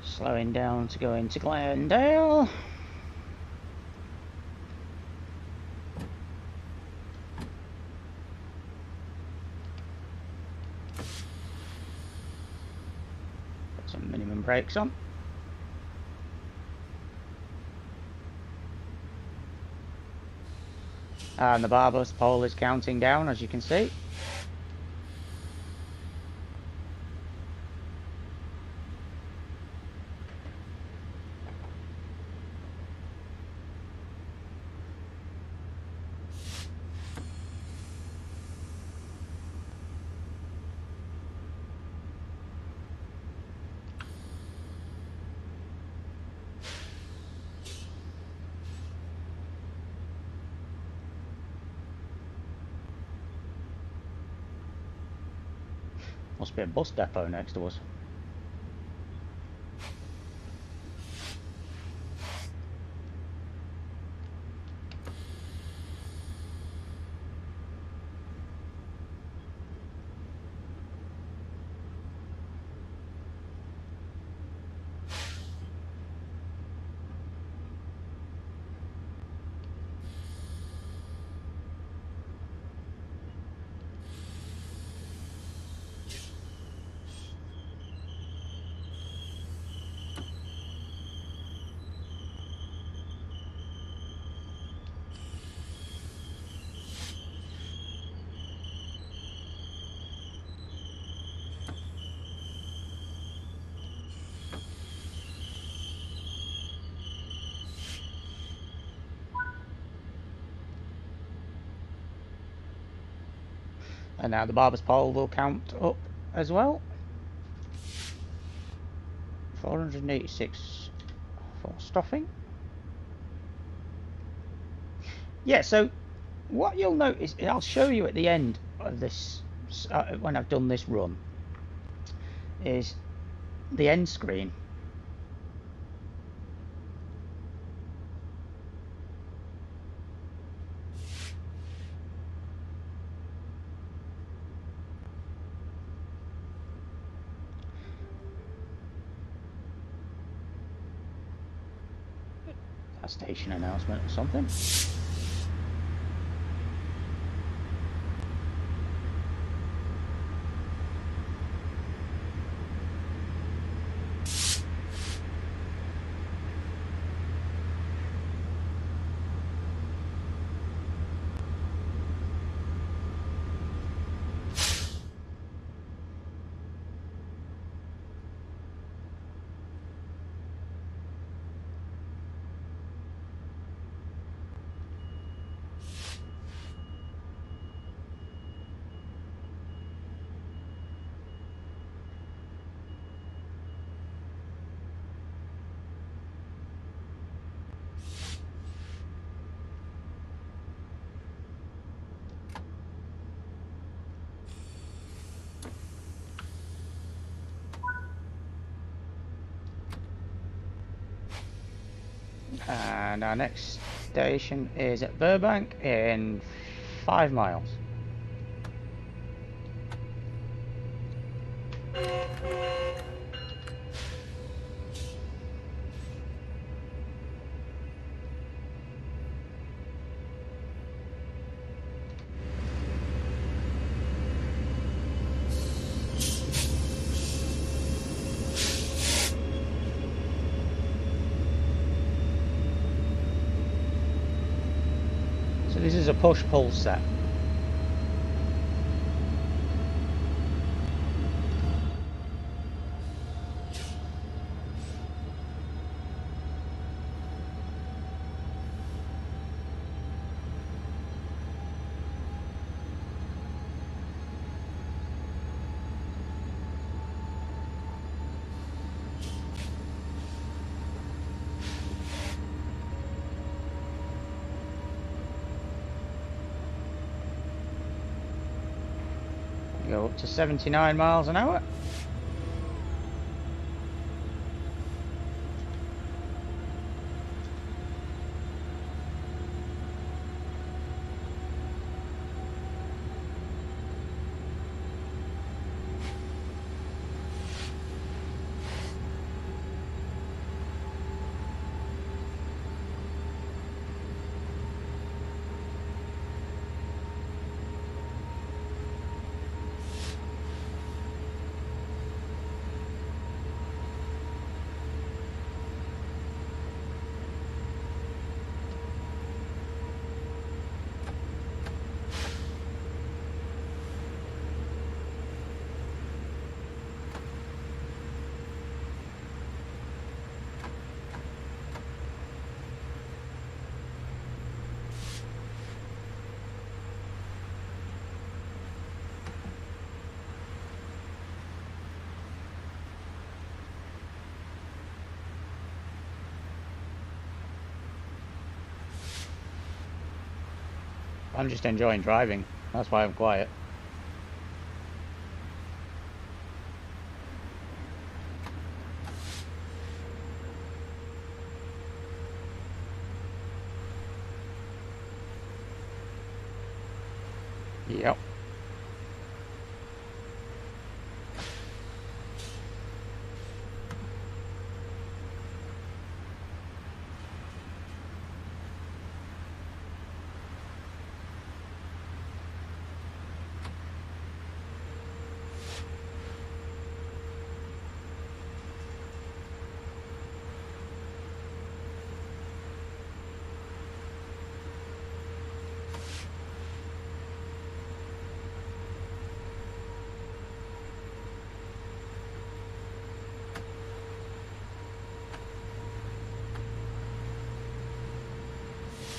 Slowing down to go into Glendale. Put some minimum brakes on. And the barber's pole is counting down, as you can see. Must be a bus depot next to us. And now the barber's pole will count up as well. 486 for stuffing. Yeah, so what you'll notice, I'll show you at the end of this, when I've done this run, is the end screen. A station announcement or something. And our next station is at Burbank in 5 miles. So this is a push-pull set. Go up to 79 miles an hour. I'm just enjoying driving. That's why I'm quiet. Yep.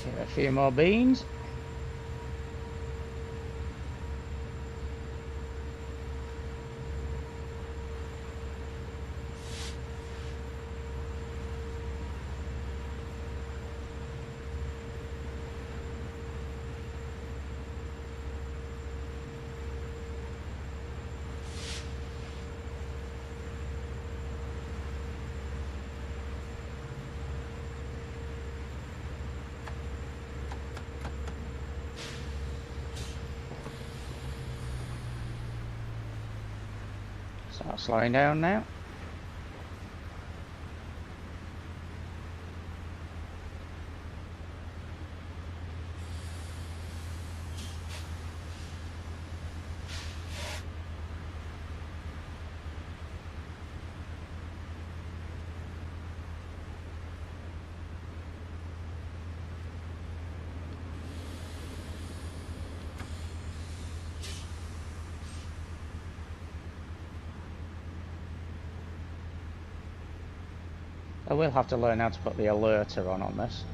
Get a few more beans. Start slowing down now. I will have to learn how to put the alerter on this.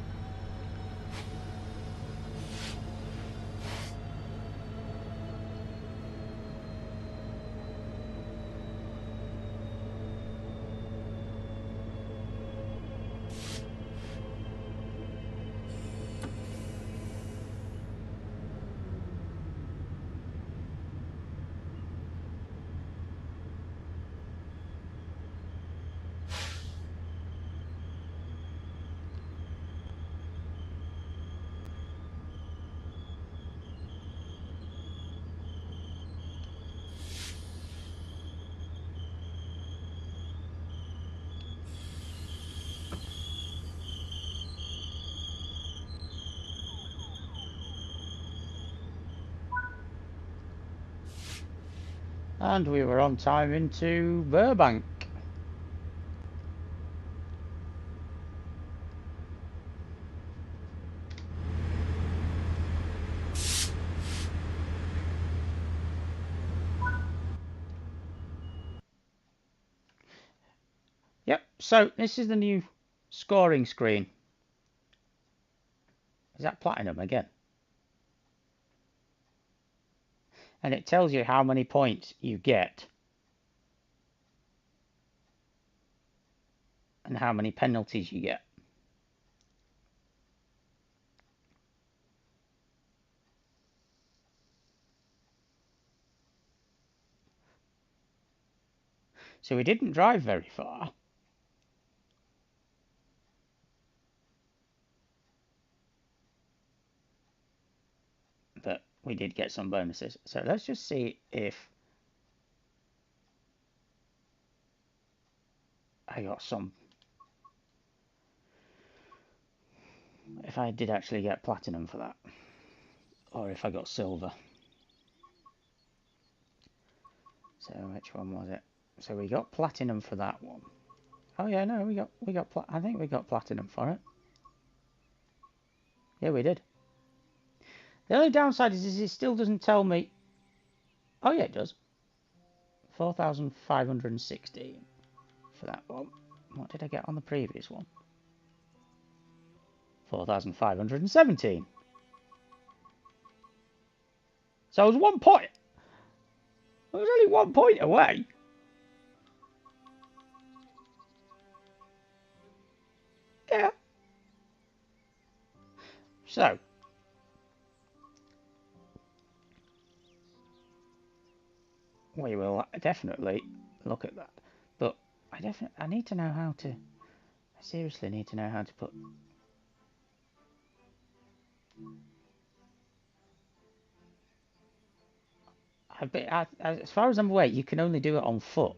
And we were on time into Burbank. Yep, so this is the new scoring screen. Is that platinum again? And it tells you how many points you get and how many penalties you get. So we didn't drive very far. But we did get some bonuses. So let's just see if I got some. If I did actually get platinum for that. Or if I got silver. So which one was it? So we got platinum for that one. Oh yeah, no, I think we got platinum for it. Yeah, we did. The only downside is it still doesn't tell me. Oh yeah, it does. 4,516 for that one. What did I get on the previous one? 4,517. So I was 1 point. I was only 1 point away. Yeah. So we will definitely look at that. But I need to know how to. I seriously need to know how to put. As far as I'm aware, you can only do it on foot.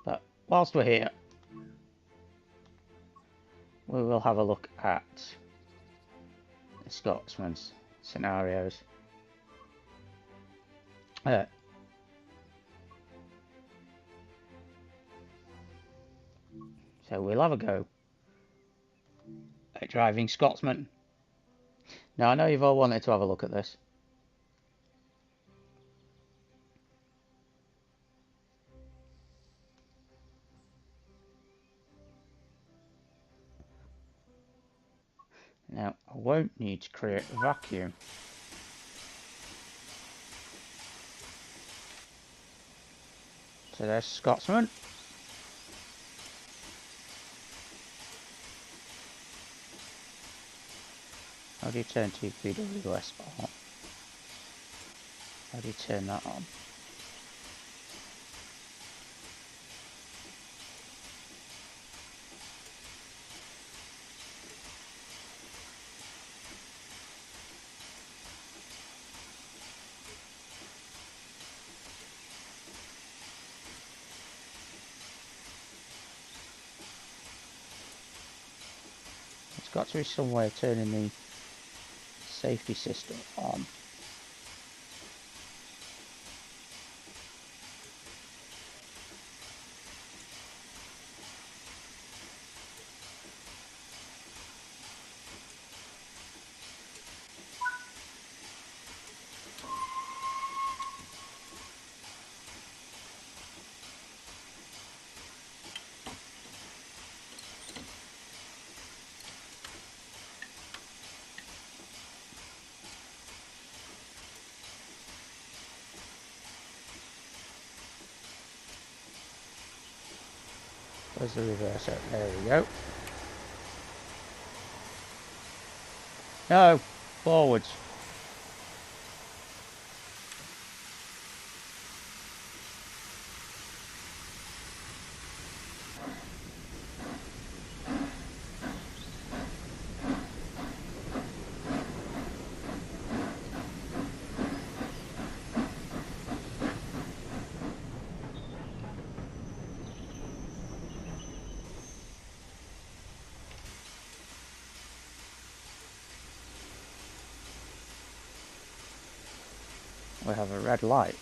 But whilst we're here, we will have a look at the Scotsman's scenarios. So we'll have a go at driving Scotsman. Now I know you've all wanted to have a look at this. Now I won't need to create a vacuum. So there's Scotsman. How do you turn TPWS on? How do you turn that on? It's got to be some way of turning the safety system on. Where's the reverse out? There we go. No, forwards. We have a red light.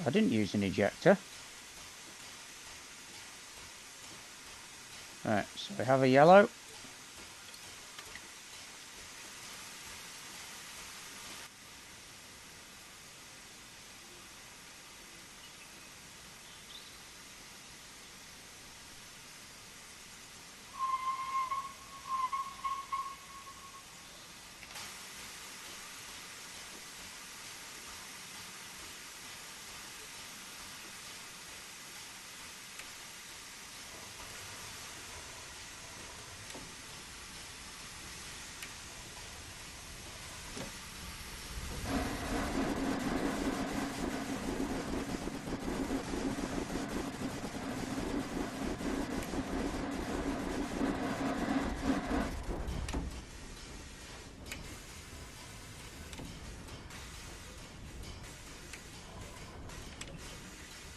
I didn't use an ejector. Right, so we have a yellow.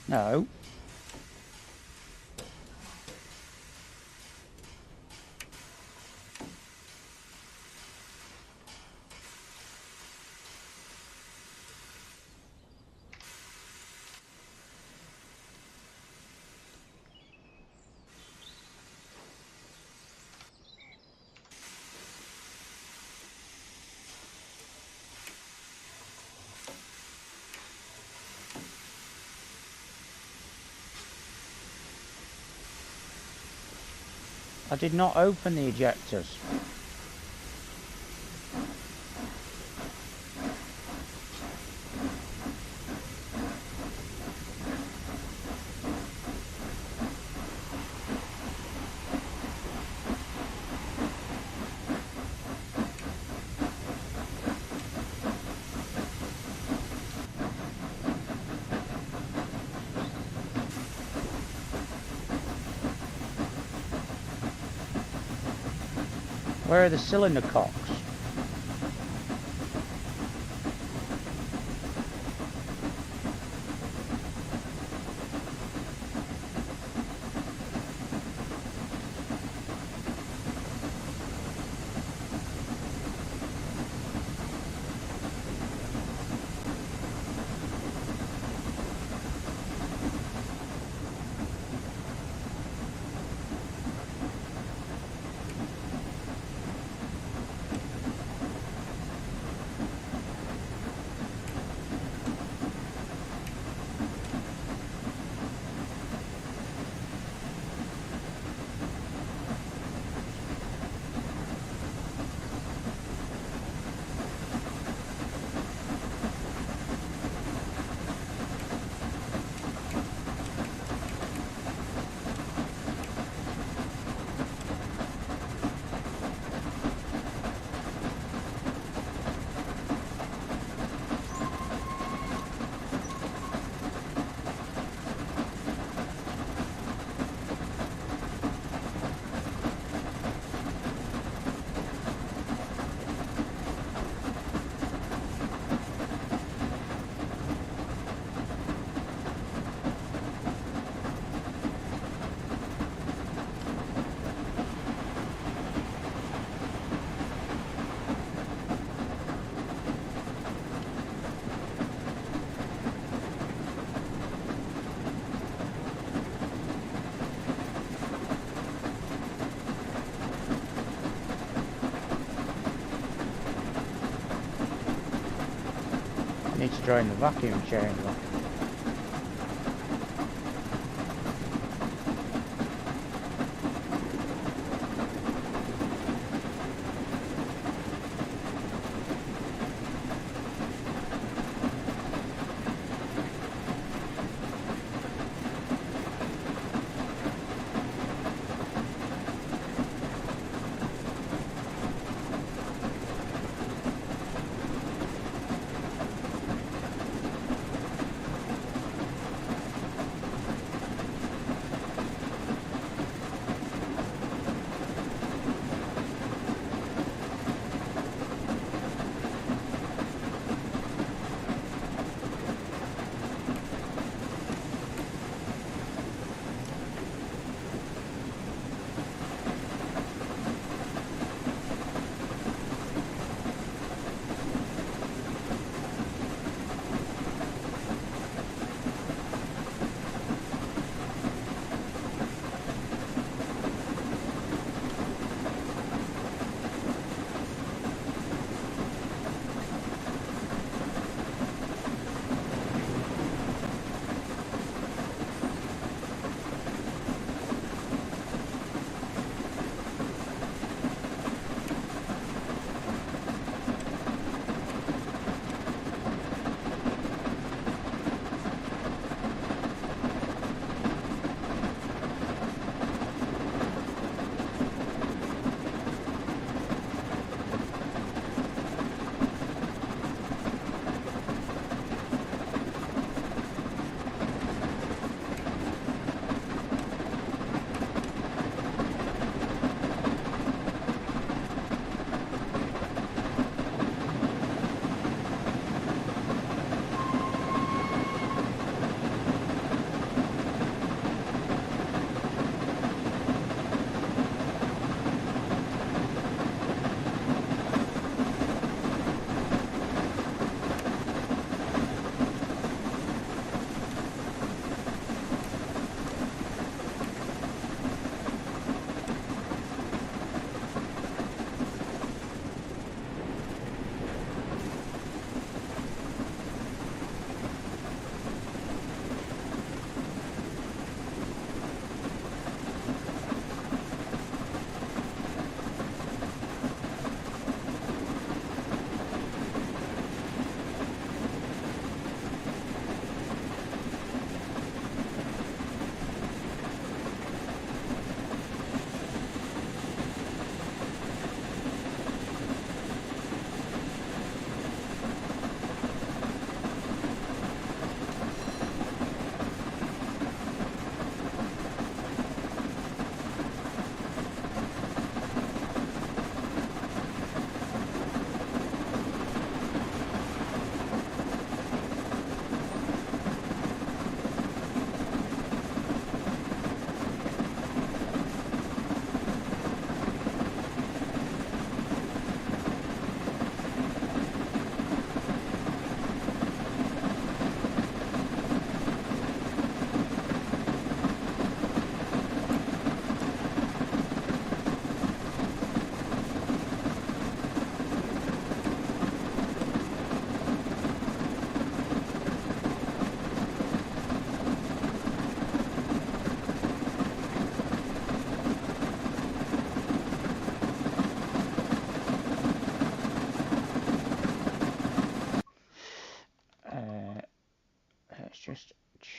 No. I did not open the ejectors. Where are the cylinder cocks? Need to join the vacuum chamber.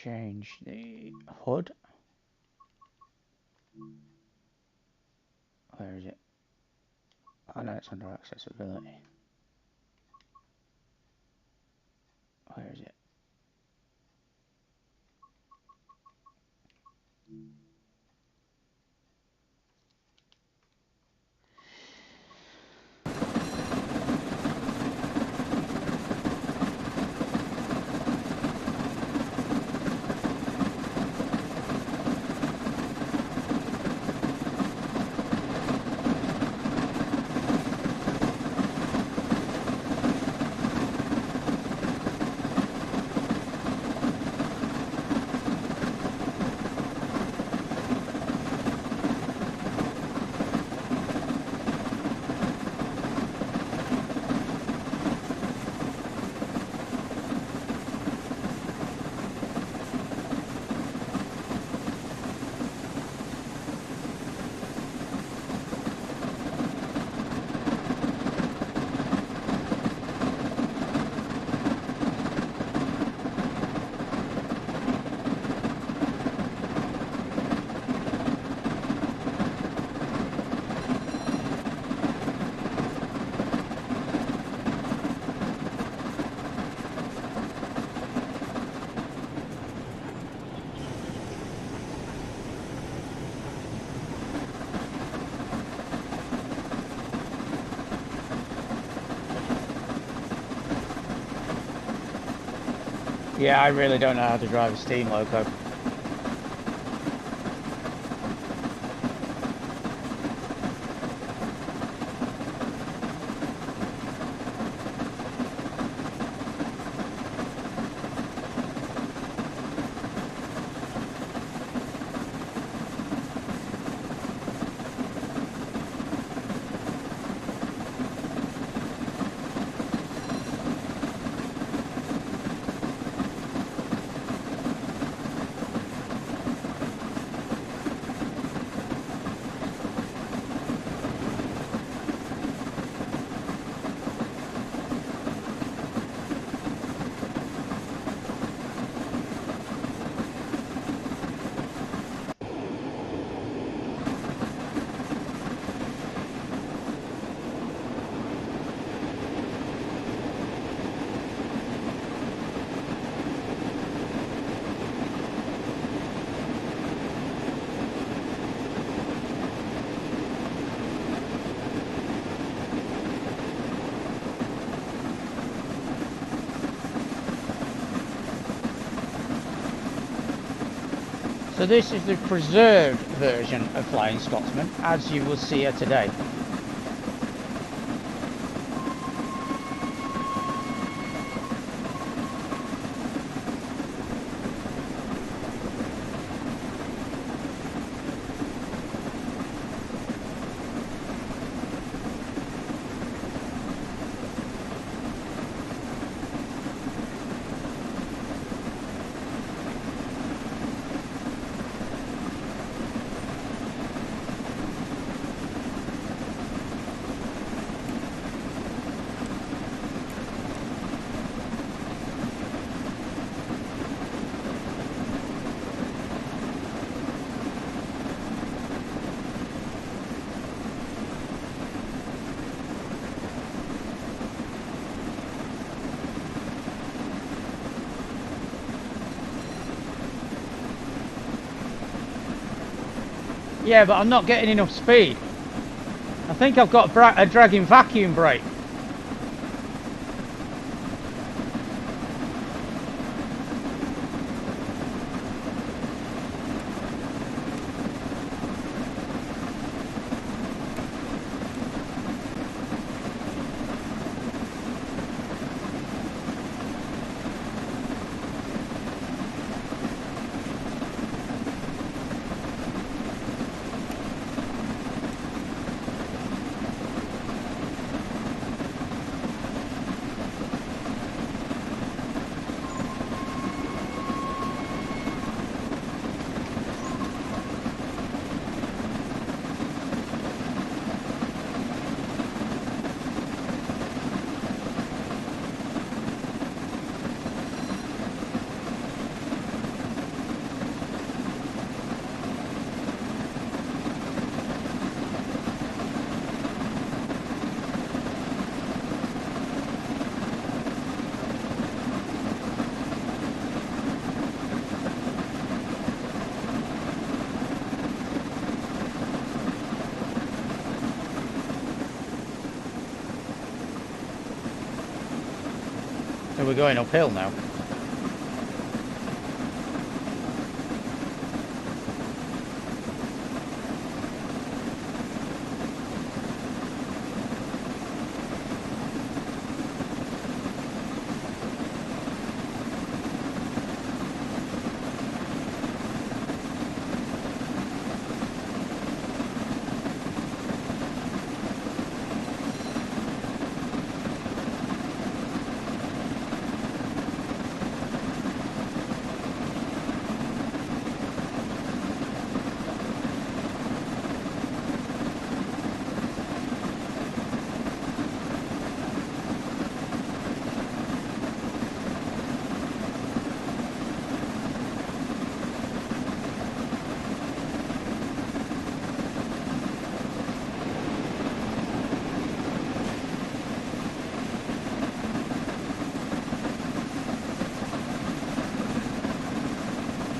change the hood. Where is it? I know it's under accessibility. Where is it? Yeah, I really don't know how to drive a steam loco. So this is the preserved version of Flying Scotsman, as you will see here today. Yeah, but I'm not getting enough speed. I think I've got a dragging vacuum brake. So we're going uphill now.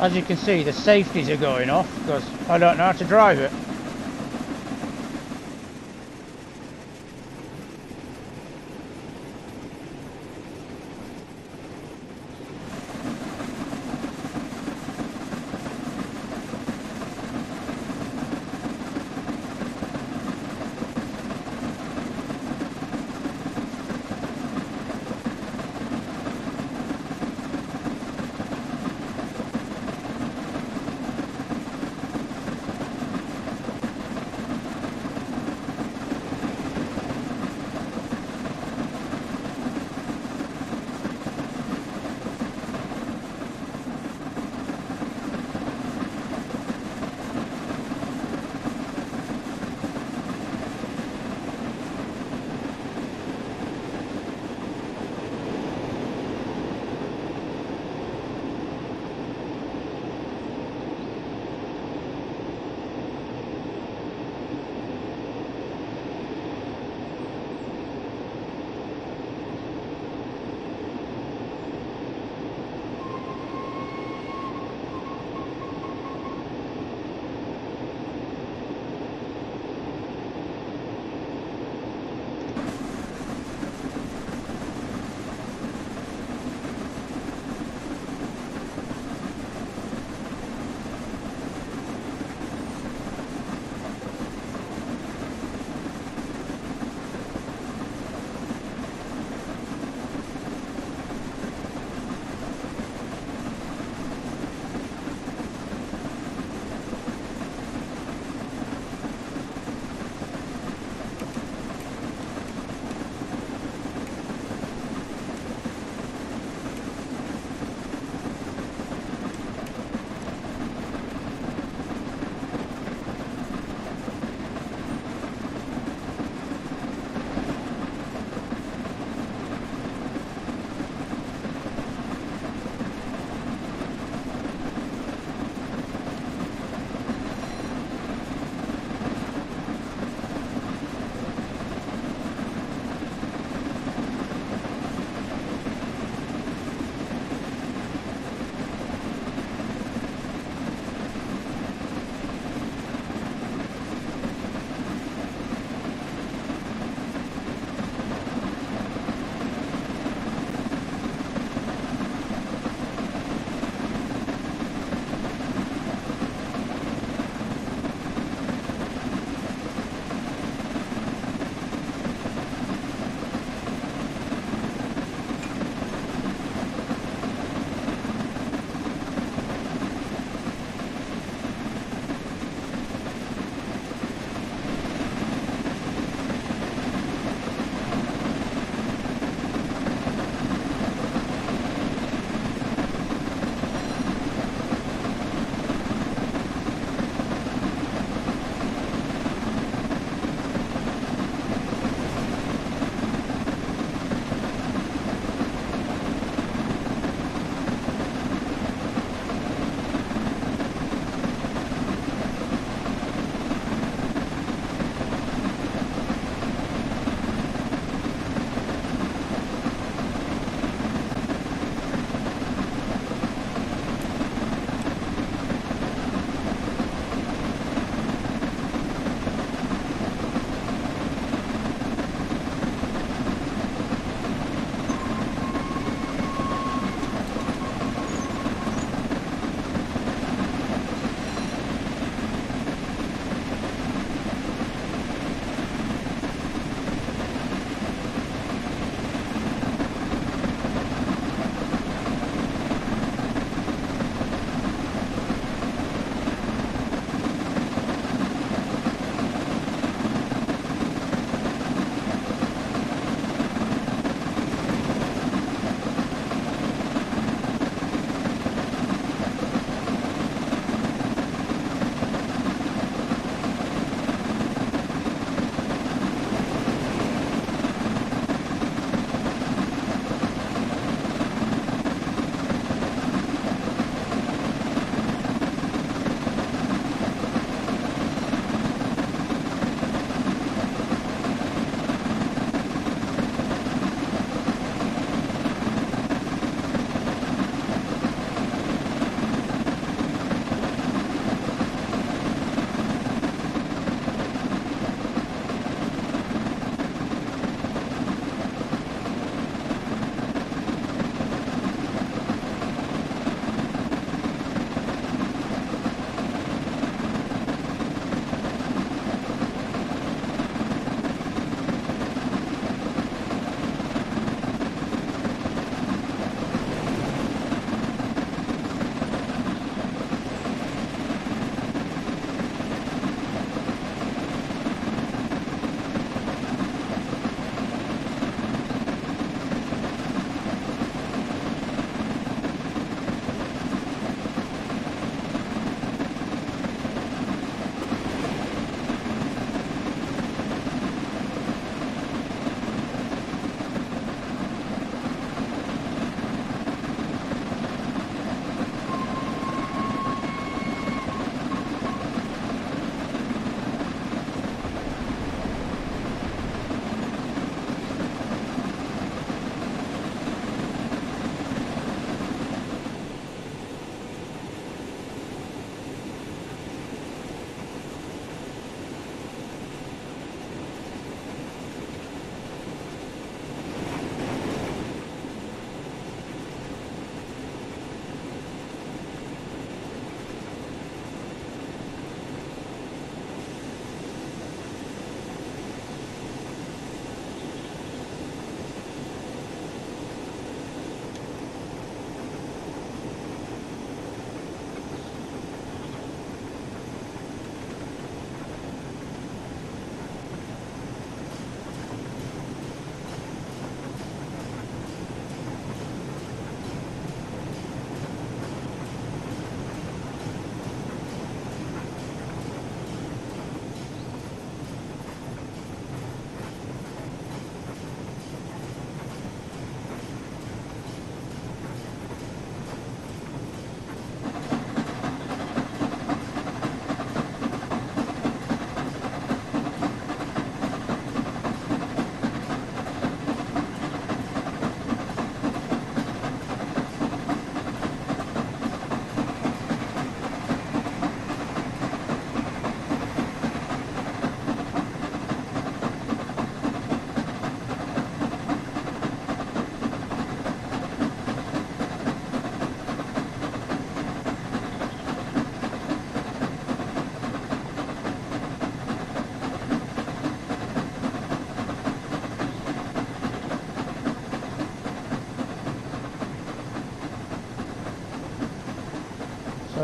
As you can see, the safeties are going off because I don't know how to drive it.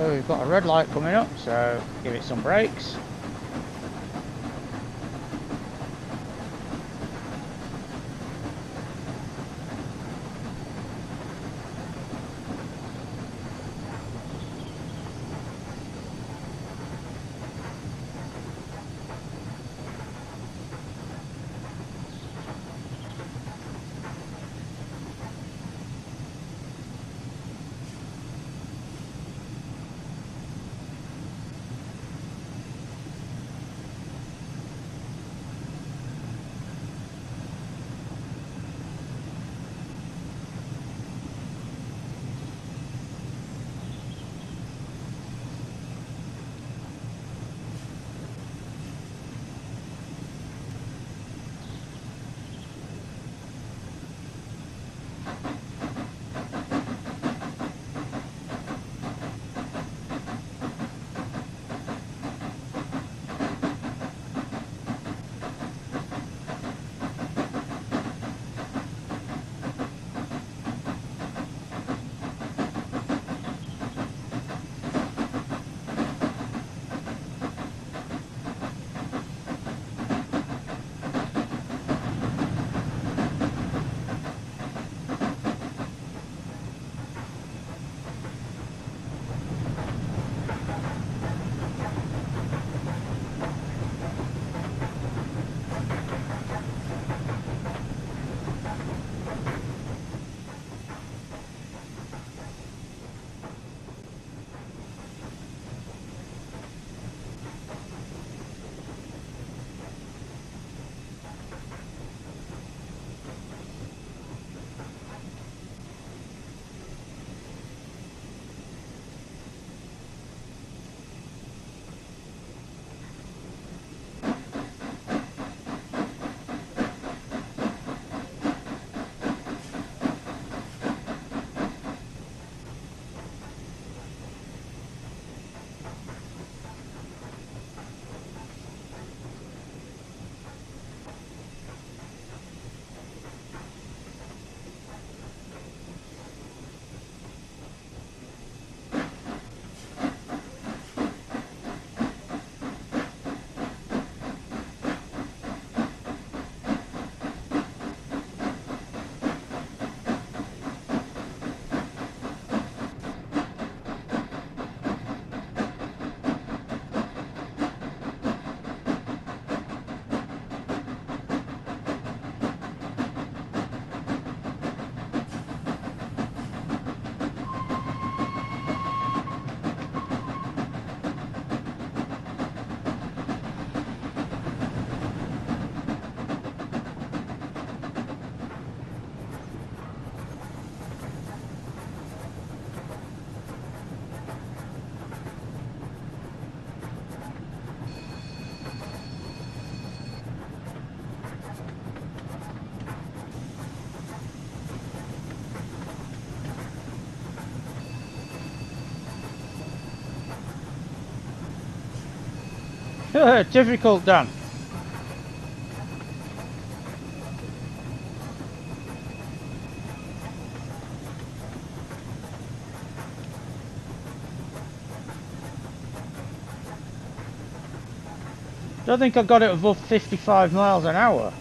Oh, we've got a red light coming up, so give it some brakes. Difficult, Dan. Don't think I got it above 55 miles an hour.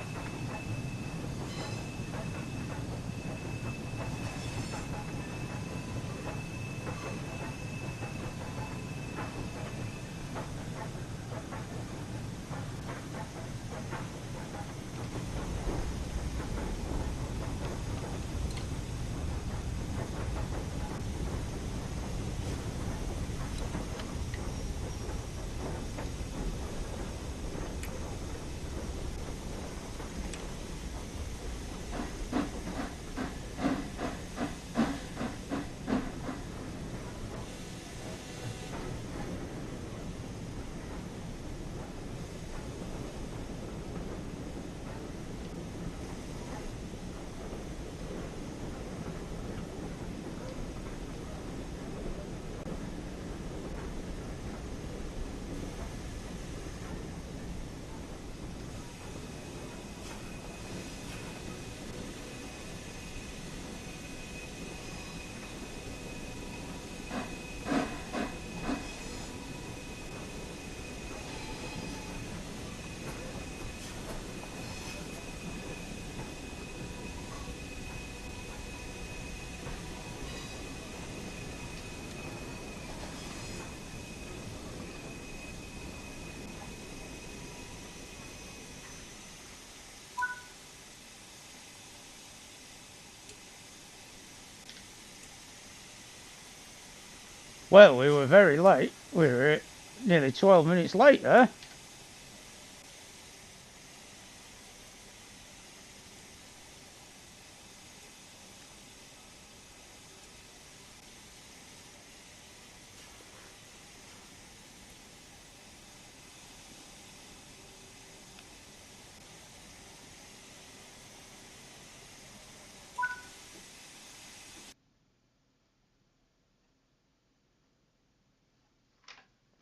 Well, we were very late. We were nearly 12 minutes later.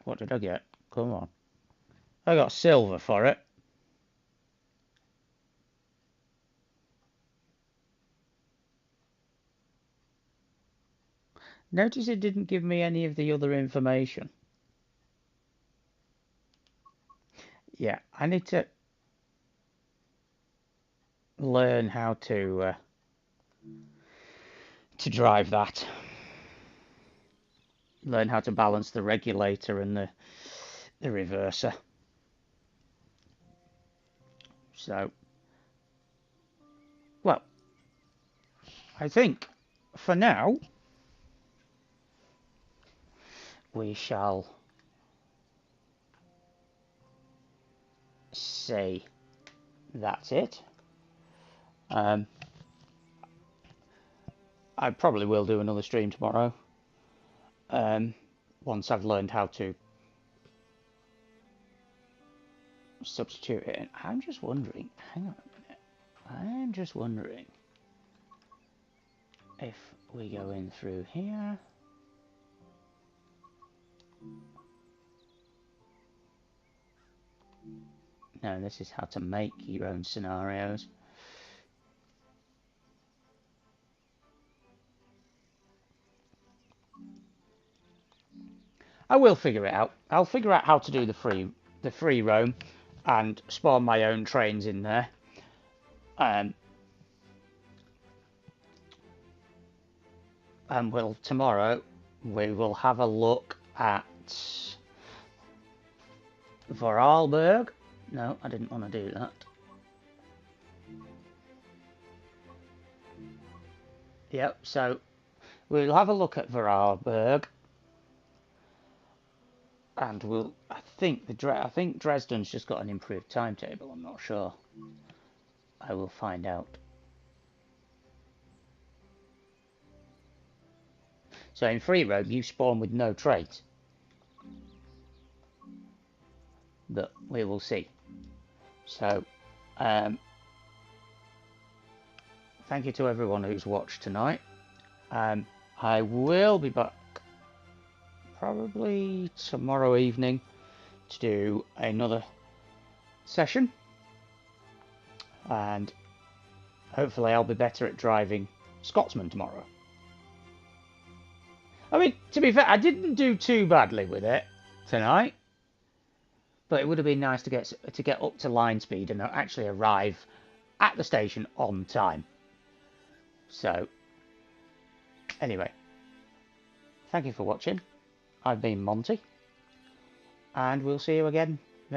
What did I get? Come on. I got silver for it. Notice it didn't give me any of the other information. Yeah, I need to learn how to drive that. Learn how to balance the regulator and the reverser. So, well, I think for now we shall say that's it. I probably will do another stream tomorrow. Once I've learned how to substitute it in. I'm just wondering, hang on a minute, I'm just wondering if we go in through here. No, this is how to make your own scenarios. I will figure it out. I'll figure out how to do the free roam and spawn my own trains in there. And tomorrow we will have a look at Vorarlberg. No, I didn't want to do that. Yep, so we'll have a look at Vorarlberg. And I think Dresden's just got an improved timetable. I'm not sure. I will find out. So in free roam, you spawn with no traits. But we will see. So, thank you to everyone who's watched tonight. I will be back probably tomorrow evening to do another session, and hopefully I'll be better at driving Scotsman tomorrow. I mean, to be fair, I didn't do too badly with it tonight, but it would have been nice to get up to line speed and actually arrive at the station on time. So, anyway, thank you for watching. I've been Monty, and we'll see you again